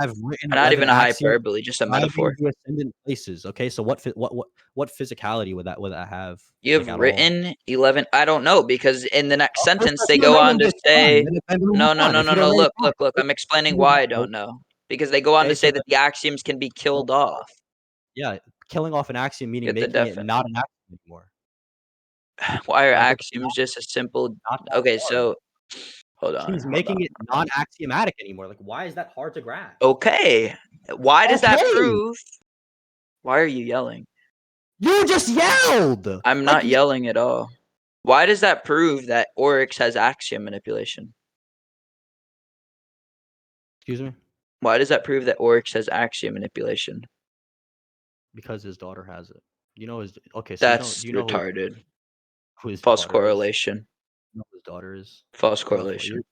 Not even a hyperbole, just a metaphor. Ascendant places. Okay, so what physicality would that have? You have written 11. I don't know, because in the next sentence they go on to say, no. Look. I'm explaining why I don't know. Because they go on to say that the axioms can be killed off. Yeah, killing off an axiom meaning making it not an axiom anymore. Why are axioms just a simple? Okay, so hold on. He's making it non-axiomatic anymore. Like, why is that hard to grasp? Okay, why does that prove? Why are you yelling? You just yelled. I'm not yelling at all. Why does that prove that Oryx has axiom manipulation? Excuse me? Why does that prove that Oryx has axiom manipulation? Because his daughter has it. You know his. Okay, so that's retarded. Who his false correlation? You know who his daughter is. False correlation.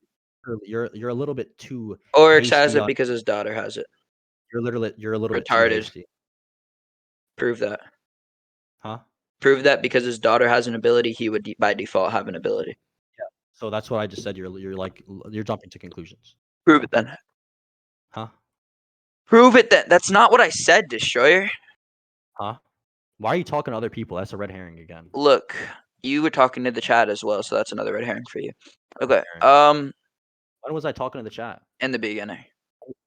You're a little bit too. Oryx has it because his daughter has it. You're a little retarded. Bit too hasty. Prove that. Huh? Prove that because his daughter has an ability, he would by default have an ability. Yeah. So that's what I just said. You're jumping to conclusions. Prove it then. Huh? Prove it then. That's not what I said, Destroyer. Huh? Why are you talking to other people? That's a red herring again. Look, you were talking to the chat as well, so that's another red herring for you. Okay. When was I talking to the chat? In the beginning.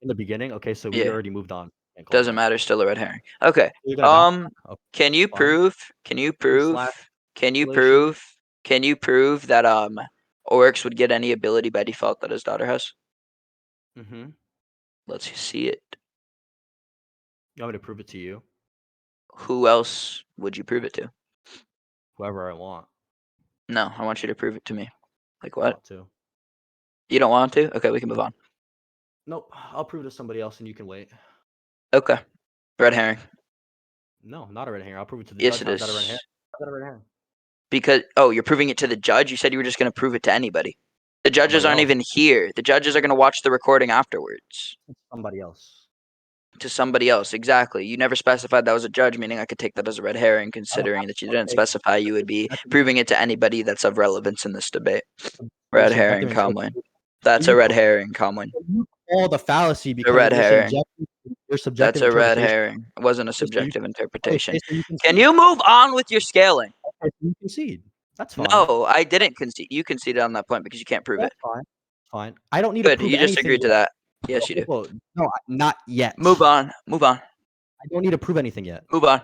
In the beginning? Okay, so we already moved on. Doesn't matter, still a red herring. Okay. Can you prove that Oryx would get any ability by default that his daughter has? Mm-hmm. Let's see it. You want me to prove it to you? Who else would you prove it to? Whoever I want. No, I want you to prove it to me. Like what? I want to. You don't want to? Okay, we can move on. Nope. I'll prove it to somebody else and you can wait. Okay. Red herring. No, not a red herring. I'll prove it to the judge. Yes, it is. How's that a red herring? Because you're proving it to the judge? You said you were just going to prove it to anybody. The judges aren't even here. The judges are going to watch the recording afterwards. Somebody else. To somebody else, exactly. You never specified that was a judge, meaning I could take that as a red herring, considering that you didn't specify you would be proving it to anybody that's of relevance in this debate. Red herring, Kamuin. That's a red herring, Kamuin. All the fallacy because a red herring. Your subjective That's a red herring. It wasn't a subjective interpretation. Can you move on with your scaling? You concede. That's fine. No, I didn't concede. You conceded on that point because you can't prove it. Fine. I don't need to prove you just agreed to that. Yes, you do. Well, no, not yet. Move on. I don't need to prove anything yet. Move on.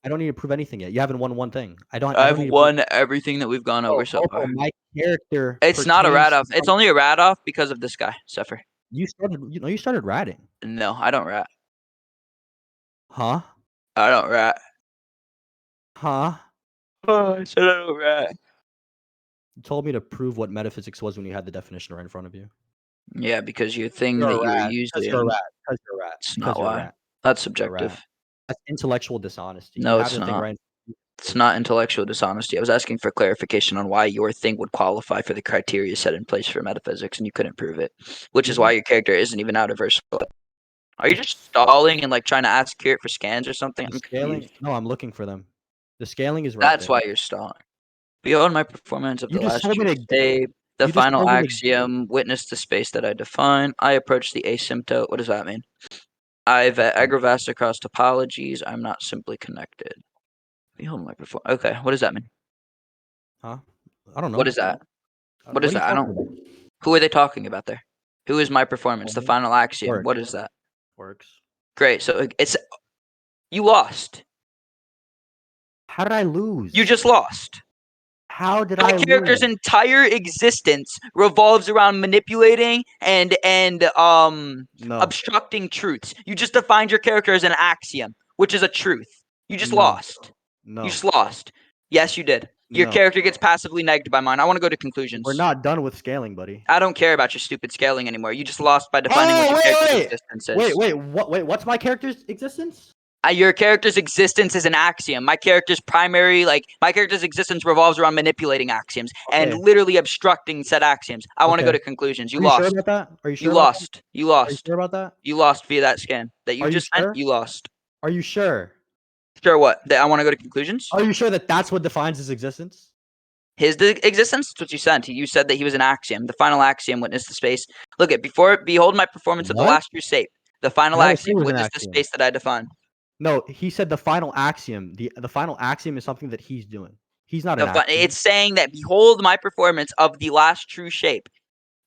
I don't need to prove anything yet. You haven't won one thing. I've won everything that we've gone over so far. My character. It's not a rat off. It's only a rat off because of this guy, Suffer. You started ratting. No, I don't rat. Huh? I don't rat. Huh? Oh, I said I don't rat. You told me to prove what metaphysics was when you had the definition right in front of you. Yeah, because your thing that you were using. Because you're a rat. It's not why. That's subjective. That's intellectual dishonesty. No, it's not. It's not intellectual dishonesty. I was asking for clarification on why your thing would qualify for the criteria set in place for metaphysics, and you couldn't prove it, which is why your character isn't even out of verse. Are you just stalling and like trying to ask Kirit for scans or something? The I'm scaling? confused. No, I'm looking for them. The scaling is right That's there. why you're stalling. Behold my performance of You the just last told me true to- shape, the you just final told me to- axiom, witness the space that I define. I approach the asymptote. What does that mean? I've agravast across topologies. I'm not simply connected. Behold my performance. Okay, what does that mean? Huh? I don't know. What is that? What is are you that? I talking don't. about? Who are they talking about there? Who is my performance? The final axiom. Oryx. What is that? Works. Great. So it's you lost. How did I lose? You just lost. How did My I character's lose? entire existence revolves around manipulating and No. obstructing truths. You just defined your character as an axiom, which is a truth. You just lost. No. You just lost. Yes, you did. Your No. character gets passively negged by mine. I want to go to conclusions. We're not done with scaling, buddy. I don't care about your stupid scaling anymore. You just lost by defining what your character's existence is. What's my character's existence? Your character's existence is an axiom. My character's existence revolves around manipulating axioms and literally obstructing said axioms. I want to go to conclusions. You lost. Sure about that? Are you sure? You lost. You Are you lost. sure about that? You lost via that scan that you Are you just sent. sure? You lost. Are you sure? Sure. What? I want to go to conclusions. Are you sure that that's what defines his existence? His existence? That's what you sent. You said that he was an axiom. The final axiom, witness the space. Look at behold my performance of the last true shape. The final axiom, witness the space that I define. No, he said the final axiom. The final axiom is something that he's doing. He's not an axiom. It's saying that behold my performance of the last true shape.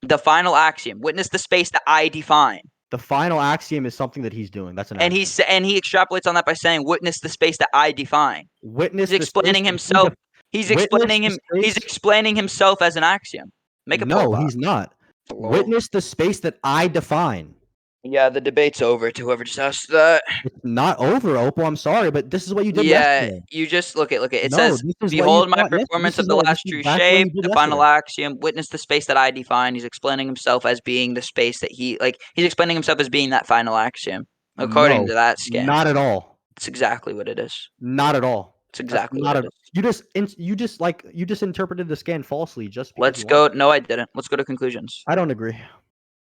The final axiom, witness the space that I define. The final axiom is something that he's doing. That's an axiom. And he extrapolates on that by saying, witness the space that I define. Witness. He's explaining himself. He's explaining himself as an axiom. Make a no, he's not. Witness the space that I define. Yeah, the debate's over to whoever just asked that. It's not over, Oppo. I'm sorry, but this is what you did yesterday. You just look at it. It says, behold my performance of the last true shape, the final axiom, witness the space that I define. He's explaining himself as being the space that he's explaining himself as being that final axiom. According to that scan. Not at all. It's exactly what it is. Not at all. It's exactly what it is. You just interpreted the scan falsely just because Let's go. No, I didn't. Let's go to conclusions. I don't agree.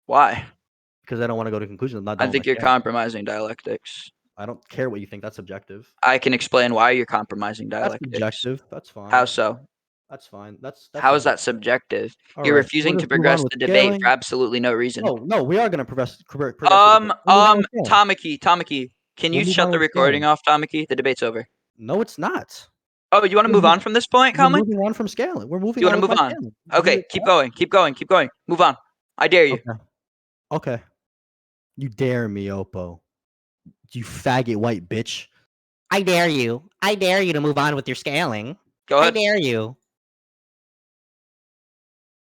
Why? Because I don't want to go to conclusions. I think you're compromising dialectics. I don't care what you think. That's subjective. I can explain why you're compromising dialectics. That's subjective. That's fine. How so? That's fine. How is that subjective? You're refusing to progress the debate for absolutely no reason. No, we are going to progress. Tamaki, can you shut the recording off, Tamaki? The debate's over. No, it's not. Oh, you want to move on from this point, Kamuin? We're moving on from scaling. We're moving. You want to move on? Okay, keep going. Move on. I dare you. Okay. You dare me, Oppo. You faggot white bitch. I dare you. I dare you to move on with your scaling. Go ahead. I dare you.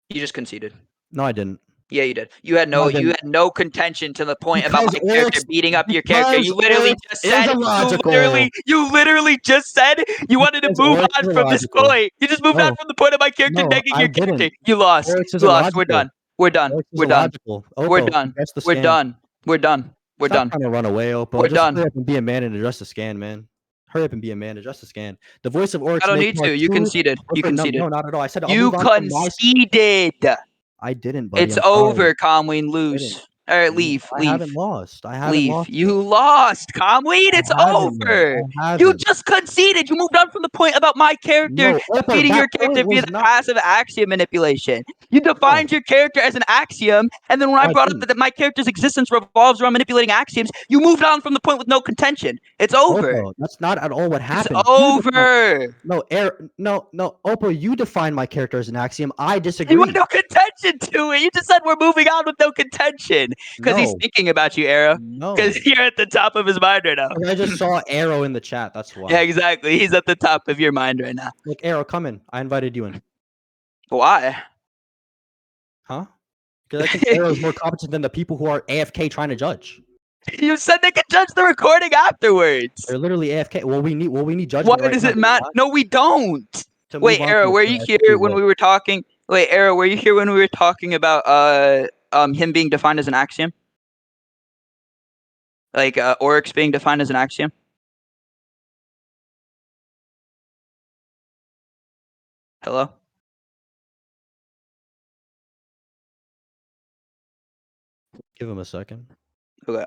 You just conceded. No, I didn't. Yeah, you did. You had no contention to the point about my character beating up your character. You literally just said you literally just said you wanted to move on from this point. You just moved on from the point of my character negging your character. You lost. You lost. We're done. We're done. We're done. We're done. We're done. We're done. We're done. Trying to run away, Oppo. We're done. Hurry up and be a man and address the scan, man. Hurry up and be a man. Address the scan. The voice of Oryx. I don't need to. You conceded. You conceded. No, not at all. I said you conceded. I didn't, buddy. It's over, Kamuin. Lose. All right, leave. I haven't lost. I haven't leave. lost. You lost, Kamuin. It's over. You just conceded. You moved on from the point about my character defeating your character via the passive axiom manipulation. You defined your character as an axiom, and then when I brought up that my character's existence revolves around manipulating axioms, you moved on from the point with no contention. It's over. That's not at all what happened. It's over. No, Oppo, you defined my character as an axiom. I disagree. You had no contention to it. You just said we're moving on with no contention. Because he's thinking about you, Arrow. No. Because you're at the top of his mind right now. I just saw Arrow in the chat. That's why. Yeah, exactly. He's at the top of your mind right now. Look, Arrow, come in. I invited you in. Why? Huh? Because I think Arrow is more competent than the people who are AFK trying to judge. You said they could judge the recording afterwards. They're literally AFK. Well, we need judgment. Why does it matter? No, we don't. Wait, Arrow, were you here when we were talking? Wait, Arrow, were you here when we were talking about him being defined as an axiom? Like Oryx being defined as an axiom? Hello? Give him a second. Okay.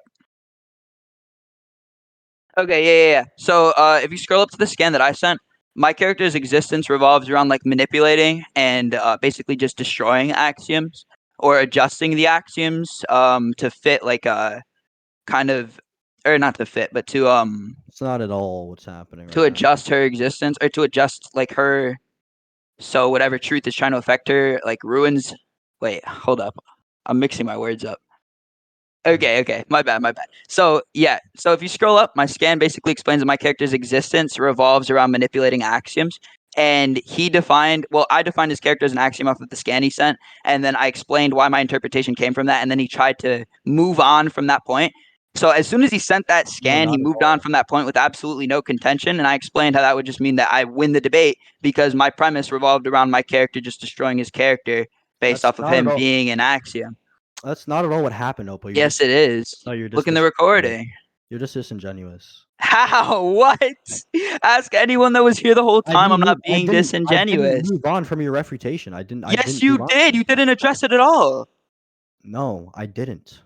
Okay, yeah. So if you scroll up to the scan that I sent, my character's existence revolves around like manipulating and basically just destroying axioms or adjusting the axioms to fit like a kind of, or not to fit, but to It's not at all what's happening. to adjust her existence or to adjust like her, so whatever truth is trying to affect her like ruins. Wait, hold up, I'm mixing my words up. Okay, my bad. So yeah, so if you scroll up, my scan basically explains that my character's existence revolves around manipulating axioms. And I defined his character as an axiom off of the scan he sent, and then I explained why my interpretation came from that, and then he tried to move on from that point. So as soon as he sent that scan, he moved on from that point with absolutely no contention, and I explained how that would just mean that I win the debate because my premise revolved around my character just destroying his character based off of him being an axiom. That's not at all what happened, Oppo. Yes, it is. No, you're Look in the recording. You're just disingenuous. How? What? Ask anyone that was here the whole time. I'm not being disingenuous. I didn't move on from your refutation. I didn't. Yes, you did. You didn't address it at all. No, I didn't.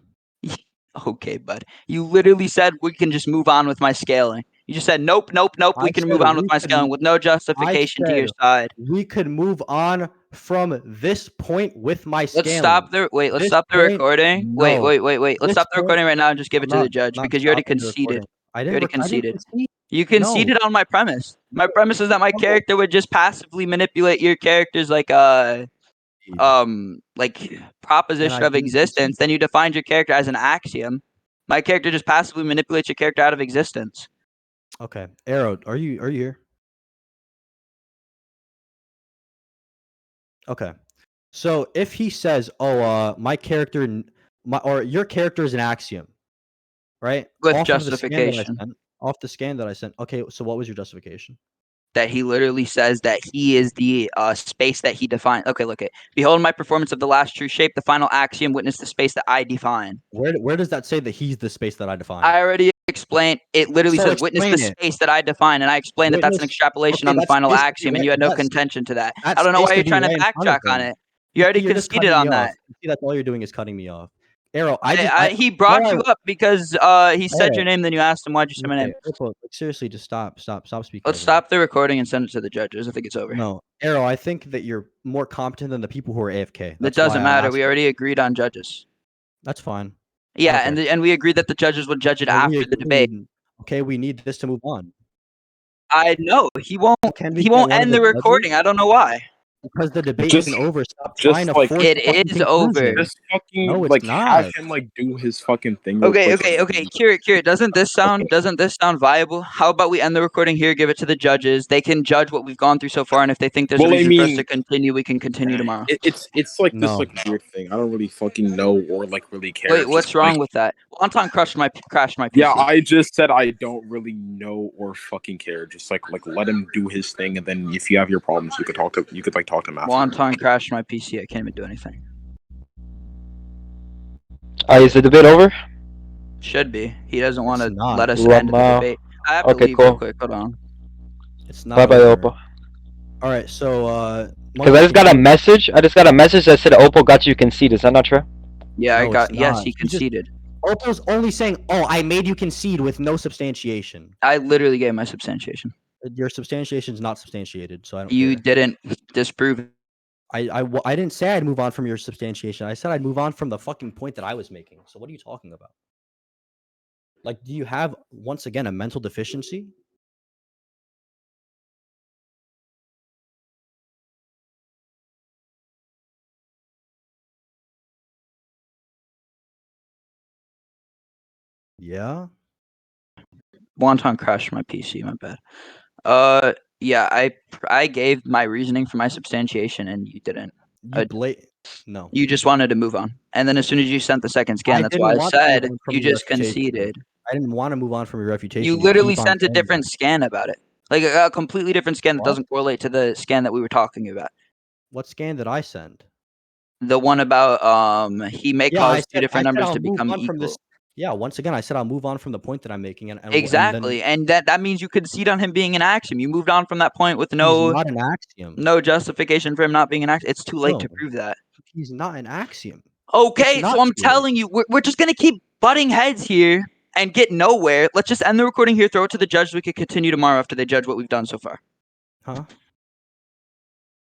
Okay, bud. You literally said we can just move on with my scaling. You just said nope. We can move on with my scaling with no justification to your side. We could move on from this point with my scaling. Let's stop the recording. No. Wait. Let's stop the recording right now and just give it to the judge because you already conceded. I didn't concede. You conceded on my premise. My premise is that my character would just passively manipulate your character's like proposition of existence. Then you defined your character as an axiom. My character just passively manipulates your character out of existence. Okay, Arrow, are you here? Okay, so if he says, "Oh, my character, or your character is an axiom," right? With justification. Off the scan that I sent. Okay, so what was your justification? That he literally says that he is the space that he defined. Okay, look it. Behold my performance of the last true shape, the final axiom, witness the space that I define. Where does that say that he's the space that I define? I already explained. It literally says witness the space that I define, and I explained that that's an extrapolation on the final axiom, and you had no contention to that. I don't know why you're trying to backtrack on it. You already conceded on that. See, that's all you're doing is cutting me off. Arrow, he brought you up because he said your name, then you asked him why'd you say my name. Seriously, just stop speaking. Let's stop the recording and send it to the judges. I think it's over. No, Arrow, I think that you're more competent than the people who are AFK. That doesn't matter. We already agreed on judges. That's fine. Yeah, okay. and we agreed that the judges would judge it after the debate. Okay, we need this to move on. I know he won't. He won't end the recording. I don't know why. Because the debate isn't over. Stop trying to force it is over. Just fucking have him do his fucking thing. Okay. Cure. Doesn't this sound viable? How about we end the recording here, give it to the judges. They can judge what we've gone through so far, and if they think there's a reason for us to continue, we can continue tomorrow. It's like this weird thing. I don't really fucking know or really care. Wait, what's wrong with that? Wonton crashed my PC. Yeah, I just said I don't really know or fucking care. Just like let him do his thing, and then if you have your problems, you could talk to him after. Wonton crashed my PC. I can't even do anything. Is the debate over? Should be. He doesn't want to let us end the debate. I have to leave real quick. Hold on. It's not. Bye, Oppo. All right, so because I just got a message. that said Oppo got you concede. Is that not true? Yeah, yes, he conceded. Oppo's only saying, "Oh, I made you concede" with no substantiation. I literally gave my substantiation. Your substantiation is not substantiated, so I don't. You didn't disprove it. I didn't say I'd move on from your substantiation. I said I'd move on from the fucking point that I was making. So what are you talking about? Like, do you have, once again, a mental deficiency? Yeah? Wonton crashed my PC, my bad. Yeah, I gave my reasoning for my substantiation, and you didn't. No. You just wanted to move on. And then as soon as you sent the second scan, that's why I said you just conceded. I didn't want to move on from your refutation. You literally sent a different scan about it. Like a completely different scan that doesn't correlate to the scan that we were talking about. What scan did I send? The one about he may cause two different numbers to become equal. Yeah, once again, I said I'll move on from the point that I'm making. Exactly, and that means you concede on him being an axiom. You moved on from that point with no not an axiom. No justification for him not being an axiom. It's too late to prove that. He's not an axiom. Okay, so I'm telling you, we're just gonna keep butting heads here and get nowhere, let's just end the recording here, throw it to the judge, so we can continue tomorrow after they judge what we've done so far. Huh?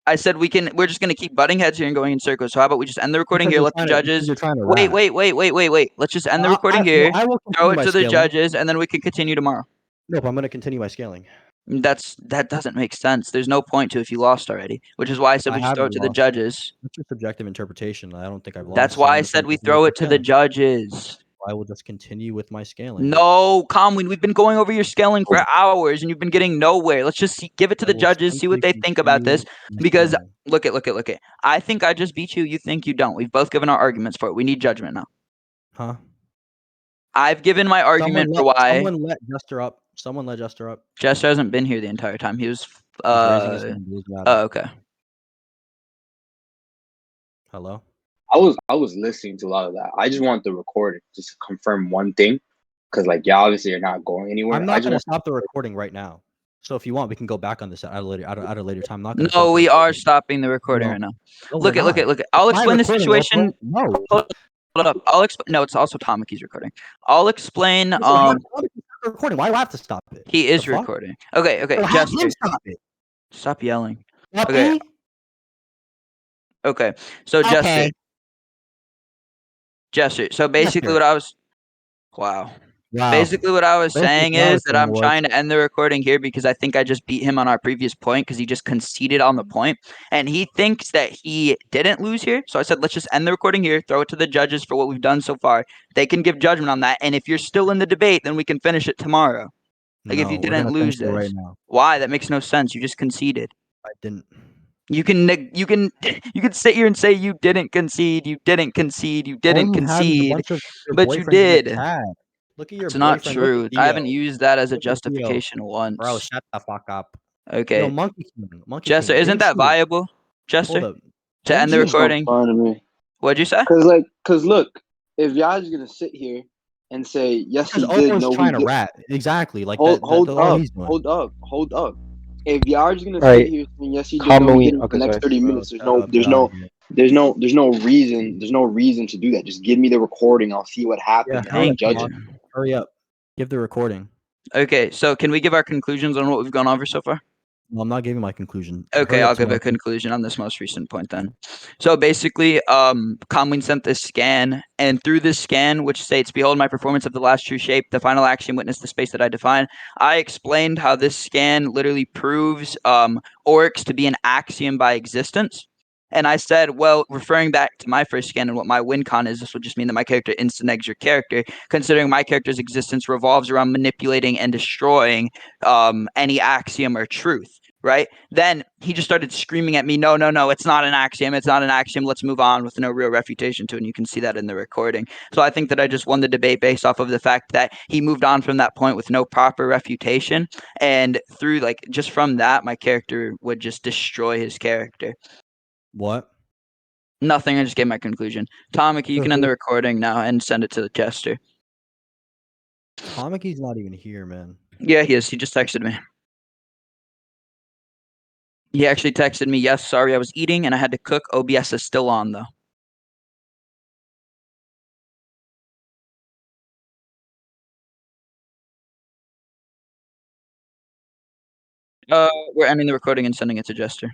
I said we're just gonna keep butting heads here and going in circles. So how about we just end the recording here, let the judges wait. Let's just end the recording here, throw it to the judges, and then we can continue tomorrow. Nope, I'm gonna continue my scaling. That doesn't make sense. There's no point to if you lost already, which is why I said we just throw it to the judges. That's your subjective interpretation. I don't think I've lost. That's why I said we throw it to the judges. I will just continue with my scaling. No, Kamuin, we've been going over your scaling for hours and you've been getting nowhere. Let's just give it to the judges, see what they think about this. Because look it. I think I just beat you. You think you don't. We've both given our arguments for it. We need judgment now. Huh? I've given my argument for why. Someone let Jester up. Someone let Jester up. Jester hasn't been here the entire time. He was. Okay. Hello. I was listening to a lot of that. I just want the recording just to confirm one thing, because like obviously you're not going anywhere. I'm not gonna stop the recording right now. So if you want, we can go back on this at a later time. No, we are stopping the recording right now. Look it. I'll explain the situation. No. Hold up. I'll explain. No, it's also Tomiki's recording. I'll explain. Recording. Why do I have to stop it? He is recording. Okay. Jester, stop it. Stop yelling. Okay. Okay. So Jester. So basically, what I was. Wow. Basically, what I was saying is that I'm trying to end the recording here because I think I just beat him on our previous point because he just conceded on the point. And he thinks that he didn't lose here. So I said, let's just end the recording here, throw it to the judges for what we've done so far. They can give judgment on that. And if you're still in the debate, then we can finish it tomorrow. Like if you didn't lose this. Right now. Why? That makes no sense. You just conceded. I didn't. You can sit here and say you didn't concede, but you did. Look at your It's not true. I haven't used that as a justification once. Bro, shut the fuck up. Okay. Yo, Monkey Jester, King, isn't that viable? Jester, to end the It's recording. fun to me. What'd you say? Cause look, if y'all just gonna sit here and say yes he did, no trying he to did. rat. Exactly. Like hold up. If y'all are just gonna sit here saying yes he did, no he did for the next 30 minutes, there's no reason to do that. Just give me the recording. I'll see what happened. Yeah, I'll judge it. Hurry up. Give the recording. Okay, so can we give our conclusions on what we've gone over so far? Well, I'm not giving my conclusion. Okay, I'll give a conclusion on this most recent point then. So basically, Kamuin sent this scan, and through this scan, which states, "Behold my performance of the last true shape, the final axiom witness the space that I define," I explained how this scan literally proves Oryx to be an axiom by existence. And I said, well, referring back to my first scan and what my win con is, this would just mean that my character instant eggs your character, considering my character's existence revolves around manipulating and destroying any axiom or truth, right? Then he just started screaming at me, no, it's not an axiom. Let's move on, with no real refutation to it. And you can see that in the recording. So I think that I just won the debate based off of the fact that he moved on from that point with no proper refutation. And through just from that, my character would just destroy his character. What? Nothing. I just gave my conclusion. Tomiki, you can end the recording now and send it to the Jester. Tomiki's not even here, man. Yeah, he is. He just texted me. He actually texted me, yes, sorry, I was eating and I had to cook. OBS is still on, though. We're ending the recording and sending it to Jester.